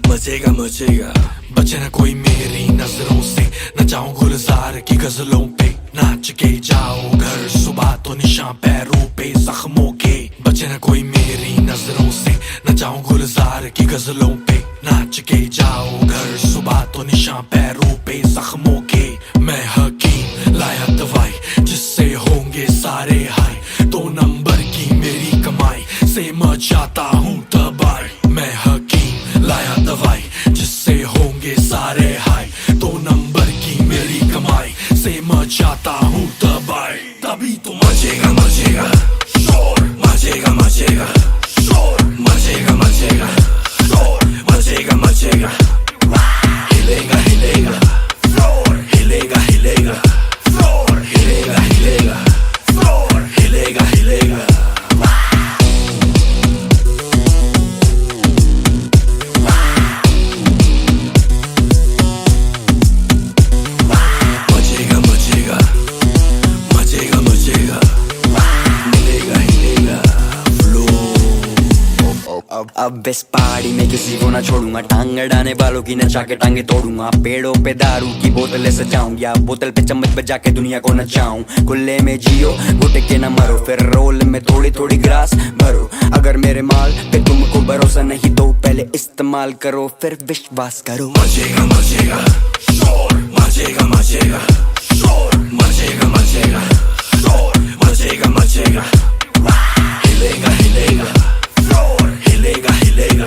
मजेगा मजेगा। बचे ना कोई मेरी नजरों से, न जाऊं गुलजार की गजलों पे, नाच के जाओ घर सुबह तो निशान पैरों पे जख्मों के। बचे ना कोई मेरी नजरों से, न जाऊं गुलजार की गजलों पे, नाच के जाओ घर सुबह तो निशान पैरों पे जख्मों के। मैं हकीम लाया दवाई जिससे होंगे सारे हाय, 2 नंबर की मेरी कमाई से मचाता हूँ तबाही। मैं हकीम लाया दवाई जिससे होंगे सारे हाय, 2 नंबर की मेरी अभी तो मचेगा मचेगा शोर, मचेगा मचेगा शोर, मचेगा मचेगा शोर, मचेगा मचेगा हिलेगा हिलेगा फ्लोर, हिलेगा हिलेगा फ्लोर, हिलेगा हिलेगा फ्लोर, हिलेगा हिलेगा मचेगा मचेगा मचेगा मचेगा हिलेगा हिलेगा अब इस पहाड़ी में किसी को ना छोड़ूंगा, टांग अड़ाने वालों की नचा के टांगे तोड़ूंगा। पेड़ों पे दारू की बोतलें सजाऊं या बोतल पे चम्मच बजा के दुनिया को नचाऊं। खुले में जियो घुट के न मरो, फिर रोल में थोड़ी थोड़ी ग्रास भरो। अगर मेरे माल पे तुमको भरोसा नहीं तो पहले इस्तेमाल करो फिर विश्वास करो। मचेगा मचेगा शोर, मचेगा मचेगा शोर, मचेगा मचेगा शोर, मचेगा मचेगा हिलेगा हिलेगा फ्लोर, हिलेगा हिलेगा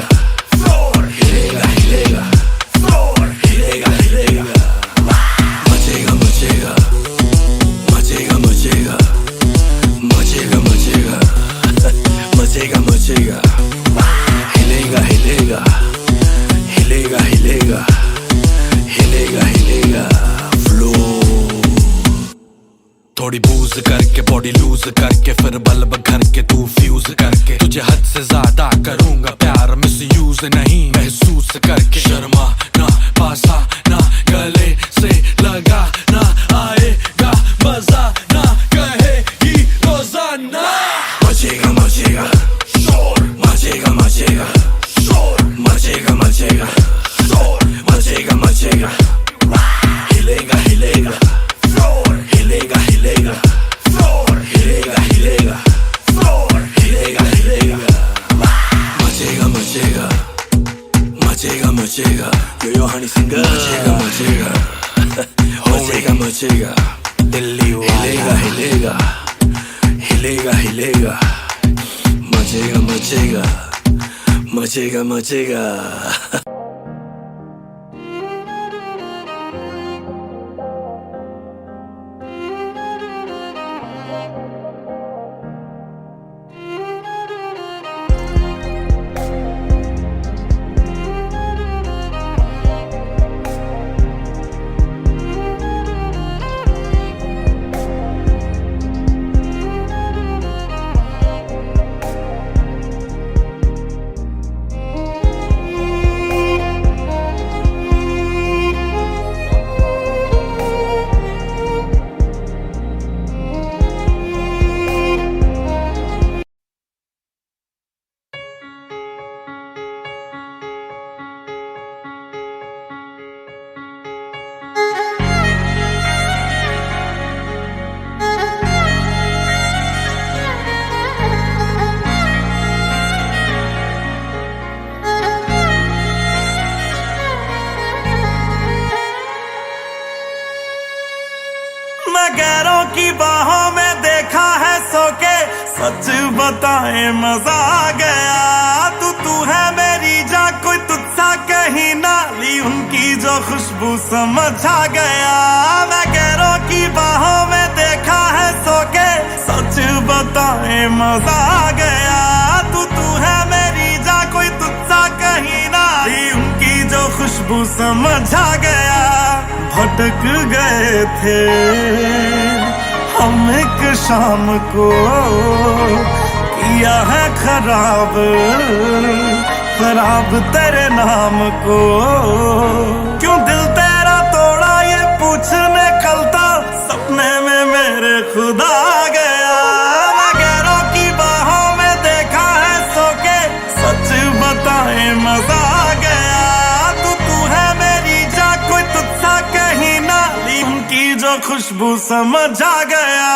फ्लोर, हिलेगा हिलेगा फ्लोर, हिलेगा हिलेगा मचेगा मचेगा मचेगा मचेगा मचेगा मचेगा मचेगा मचेगा हिलेगा हिलेगा हिलेगा हिलेगा हिलेगा हिलेगा फ्लो। थोड़ी बूज करके बॉडी लूज करके फिर बल्ब घर के तू फ्यूज करके तुझे हद से ज्यादा करूंगा प्यार, मिस यूज नहीं महसूस करके। शर्मा ना पासा ना गले से लगा ना आएगा मजा ना कहेगी रोजाना। मचेगा मचेगा शोर, मचेगा मचेगा शोर, मचेगा मचेगा शोर, मचेगा मचेगा हिलेगा हिलेगा फ्लोर, हिलेगा हिलेगा फ्लोर, हिलेगा हिलेगा फ्लोर, हिलेगा हिलेगा मचेगा मचेगा मचेगा मचेगा यो हनी सिंगर मचेगा मचेगा मचेगा मचेगा दिल्ली हिलेगा हिलेगा हिलेगा हिलेगा मचेगा मचेगा मचेगा मचेगा। गैरों की बाहों में देखा है सो के, सच बताए मजा आ गया। तू है मेरी जा, कोई तुझसा कहीं ना ली, उनकी जो खुशबू समझ आ गया। मैं गैरों की बाहों में देखा है सो के, सच बताए मजा आ गया। तू है मेरी जा, कोई तुझसा कहीं ना ली, उनकी जो खुशबू समझ आ गया। भटक गए थे हम एक शाम को, किया है खराब खराब तेरे नाम को। क्यों दिल तेरा तोड़ा ये पूछने कल तो, सपने में मेरे खुदा आ गया। मैं गैरों की बाहों में देखा है सो के, सच बताए मजा आ गया। तू है मेरी जा, कोई तुझसा कहीं ना ली, उनकी जो खुशबू समझ आ गया।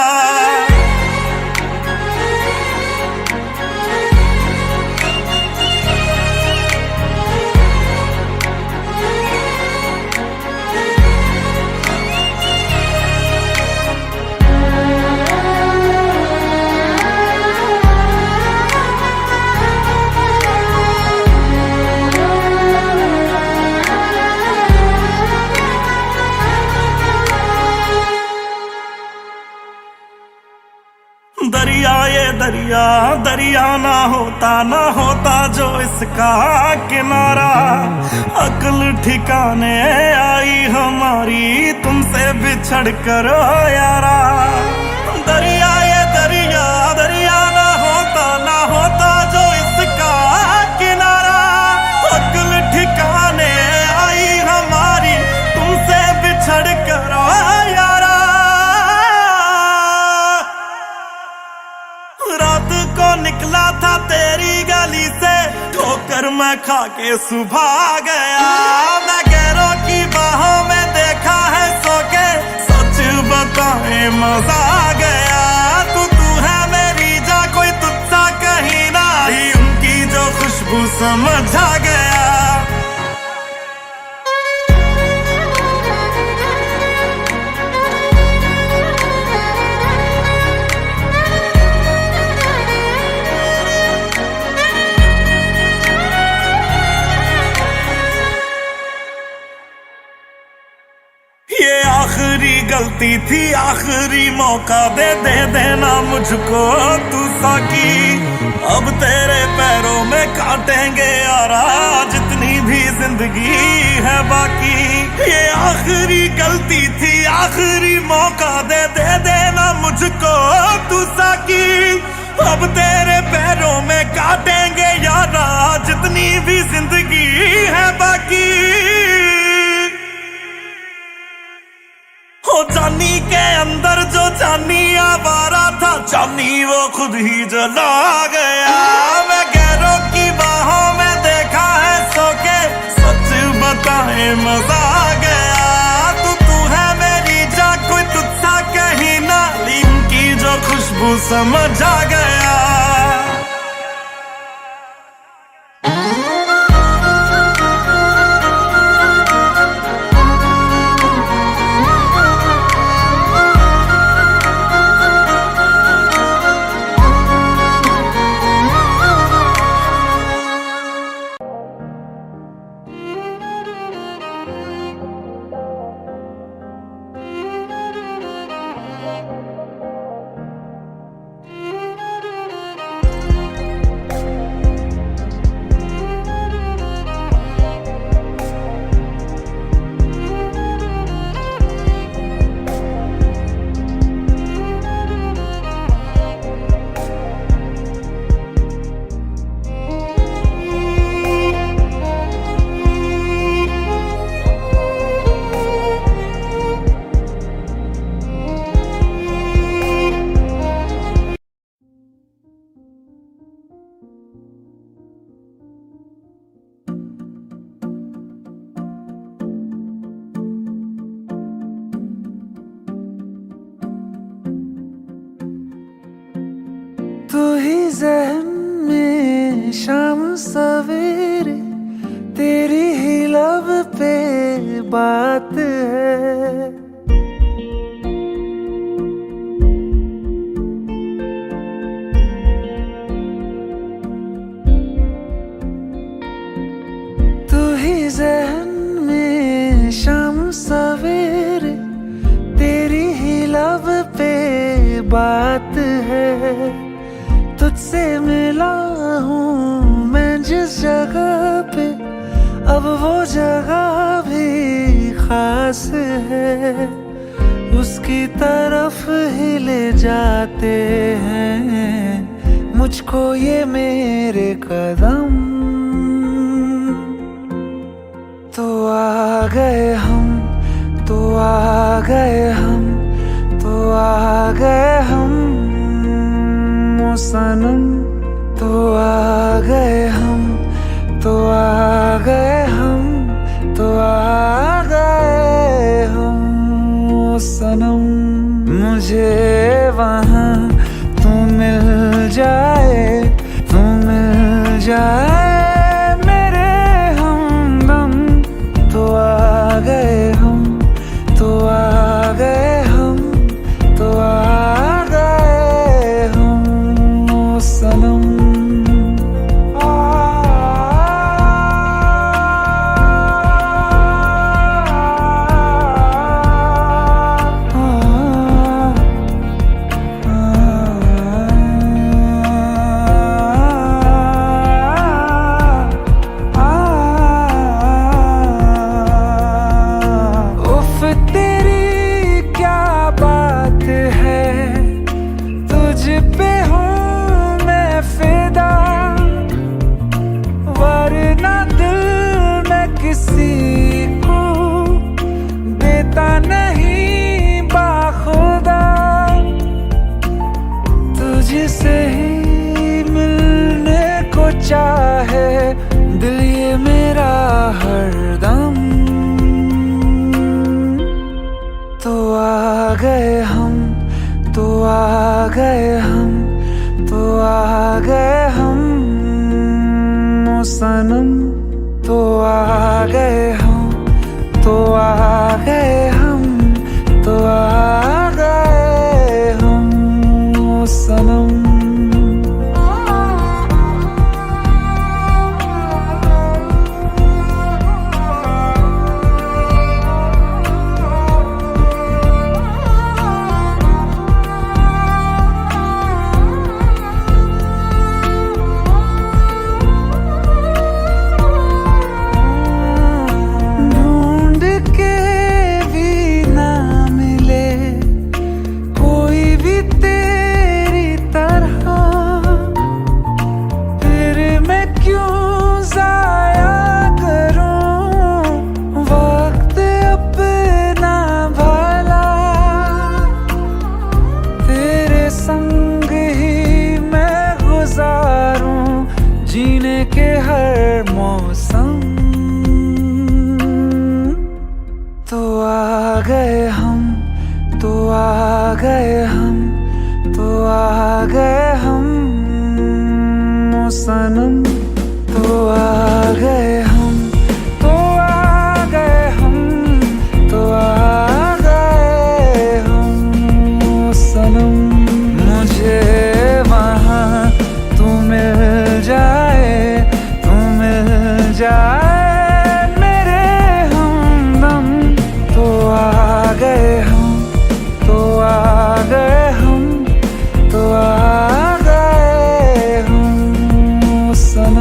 दरिया ये दरिया दरिया ना होता जो इसका किनारा। अक्ल ठिकाने आई हमारी तुमसे बिछड़ कर यारा। दरिया ये दरिया दरिया ना होता जो इसका किनारा। अक्ल ठिकाने आई हमारी तुमसे बिछड़ कर यारा। रात को निकला था तेरी गली से, ठोकर मैं खा के सुबह गया। मैं गैरों की बाहों में देखा है सो के, सच बताए मजा आ गया। तू है मेरी जा, कोई तुझसा कहीं ना आई, उनकी जो खुशबू समझ आ गया। ये आखिरी गलती थी, आखिरी मौका दे देना मुझको तू साकी। अब तेरे पैरों में काटेंगे यारा, जितनी भी जिंदगी है बाकी। ये आखिरी गलती थी, आखिरी मौका दे देना मुझको तू साकी। अब तेरे पैरों में काटेंगे यारा, जितनी भी जिंदगी है बाकी। हो जानी के अंदर जो जानी आवारा था, जानी वो खुद ही जला गया। मैं गैरों की बाहों में देखा है सो के, सच बताए मजा आ गया। तू है मेरी जा, कोई तुझसा कहीं ना ली, उनकी जो खुशबू समझ आ गया। तू ही ज़हन में शाम सवेरे, तेरी ही लब पे बात है। तू ही ज़हन में शाम सवेरे, तेरी ही लब पे बात है। तुझसे मिला हूँ मैं जिस जगह पे, अब वो जगह भी खास है। उसकी तरफ ही ले जाते हैं मुझको ये मेरे कदम। तो आ गए हम, तो आ गए हम, तो आ गए हम सनम। तो आ गए हम, तो आ गए हम, तो आ गए हम सनम। मुझे वहाँ तू मिल जाए, तू मिल जाए मेरे हमदम। तो आ गए हम, तो आ गए हम, तो आ गए हम सनम। तुझसे ही मिलने को चाहे दिल ये मेरा हरदम। तो आ गए हम, तो आ गए हम, तो आ गए हम ओ सनम। तो आ गए हम, तो आ गए हम, तो आ गए हम ओ सनम। जीने के हर मौसम। तो आ गए हम, तो आ गए हम, तो आ गए हम ओ सनम। तो आ गए हम, तो आ गए हम, तो आ गए हम ओ सनम। मुझे वहाँ तू मिल जाए, तू मिल जाए मेरे हमदम। तो आ गए हम, तो आ गए हम, तो आ गए हम सनम।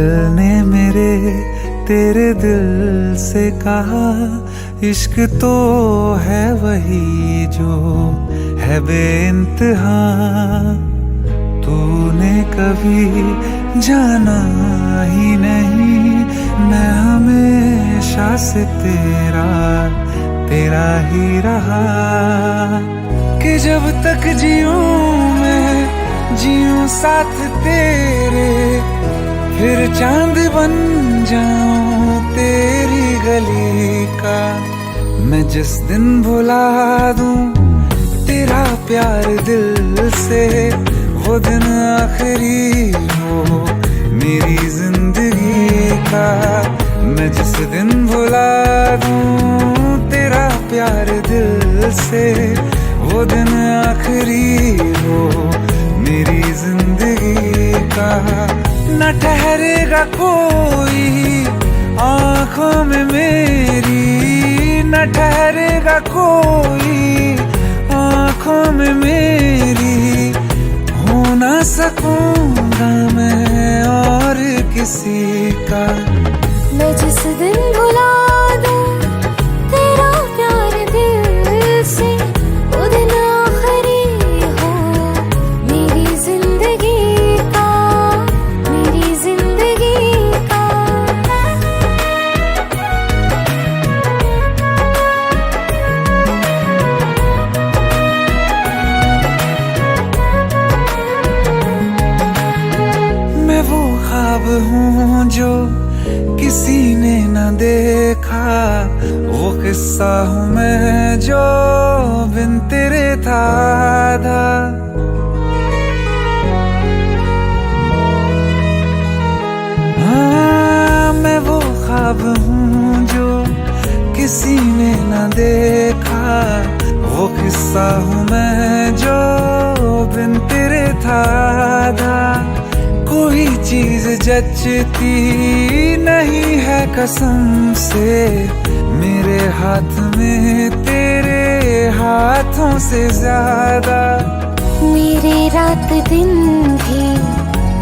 दिल ने मेरे तेरे दिल से कहा, इश्क तो है वही जो है बेइंतहा। तूने कभी जाना ही नहीं, मैं हमेशा से तेरा तेरा ही रहा। कि जब तक जीऊं मैं जीऊं साथ तेरे, फिर चांद बन जाऊं तेरी गली का। मैं जिस दिन भुला दूं तेरा प्यार दिल से, वो दिन आखिरी हो मेरी जिंदगी का। मैं जिस दिन भुला दूं तेरा प्यार दिल से, वो दिन आखिरी हो मेरी जिंदगी का। न ठहरेगा कोई आंखों में मेरी, न ठहरेगा कोई आंखों में मेरी। हो ना सकूंगा मैं और किसी का। मैं जिस दिन भुला दूं तेरा प्यार दिल से, वो दिन आखिरी हो मेरी जिंदगी का, मेरी जिंदगी का। मैं वो ख्वाब हूँ जो किसी ने न देखा, वो किस्सा हूँ मैं जो बिन तेरे था आधा। हाँ, मैं वो ख्वाब हूँ जो किसी ने न देखा, वो किस्सा हूँ मैं जो बिन तेरे था आधा। कोई चीज जचती नहीं है कसम से, मेरे हाथ में तेरे हाथों से ज्यादा। मेरे रात दिन भी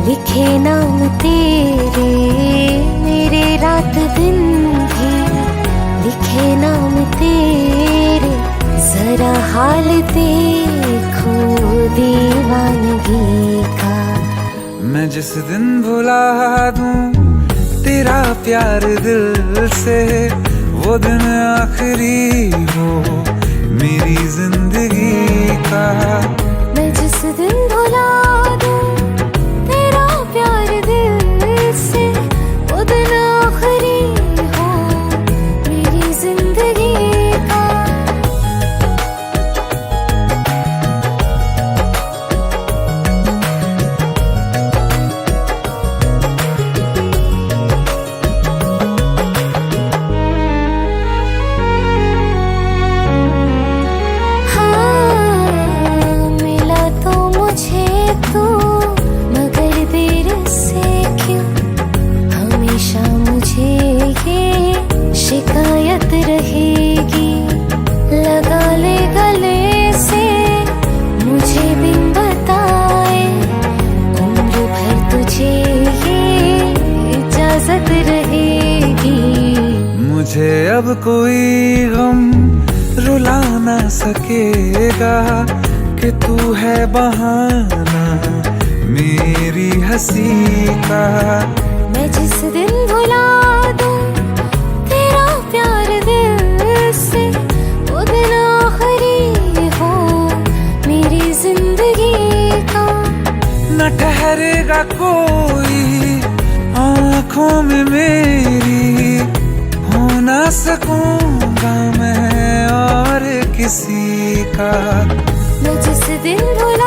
लिखे नाम तेरे, मेरे रात दिन भी लिखे नाम तेरे। जरा हाल देखो दीवानगी का। मैं जिस दिन भुला दूं तेरा प्यार दिल से, वो दिन आखिरी हो मेरी जिंदगी का। मैं जिस दिन भुला दूं तेरा प्यार दिल से, वो दिन आखिरी हो मेरी जिंदगी का। शिकायत रहेगी लगा ले गले से, मुझे बिन बताए उम्र भर तुझे ये इजाजत रहेगी। मुझे अब कोई गम रुला ना सकेगा, कि तू है बहाना मेरी हंसी का। मैं जिस दिन भुला दूं तेरा प्यार दिल से, वो दिन आखिरी हो मेरी जिंदगी का। न ठहरेगा कोई आंखों में मेरी, हो ना सकूंगा मैं और किसी का। मैं जिस दिन भुला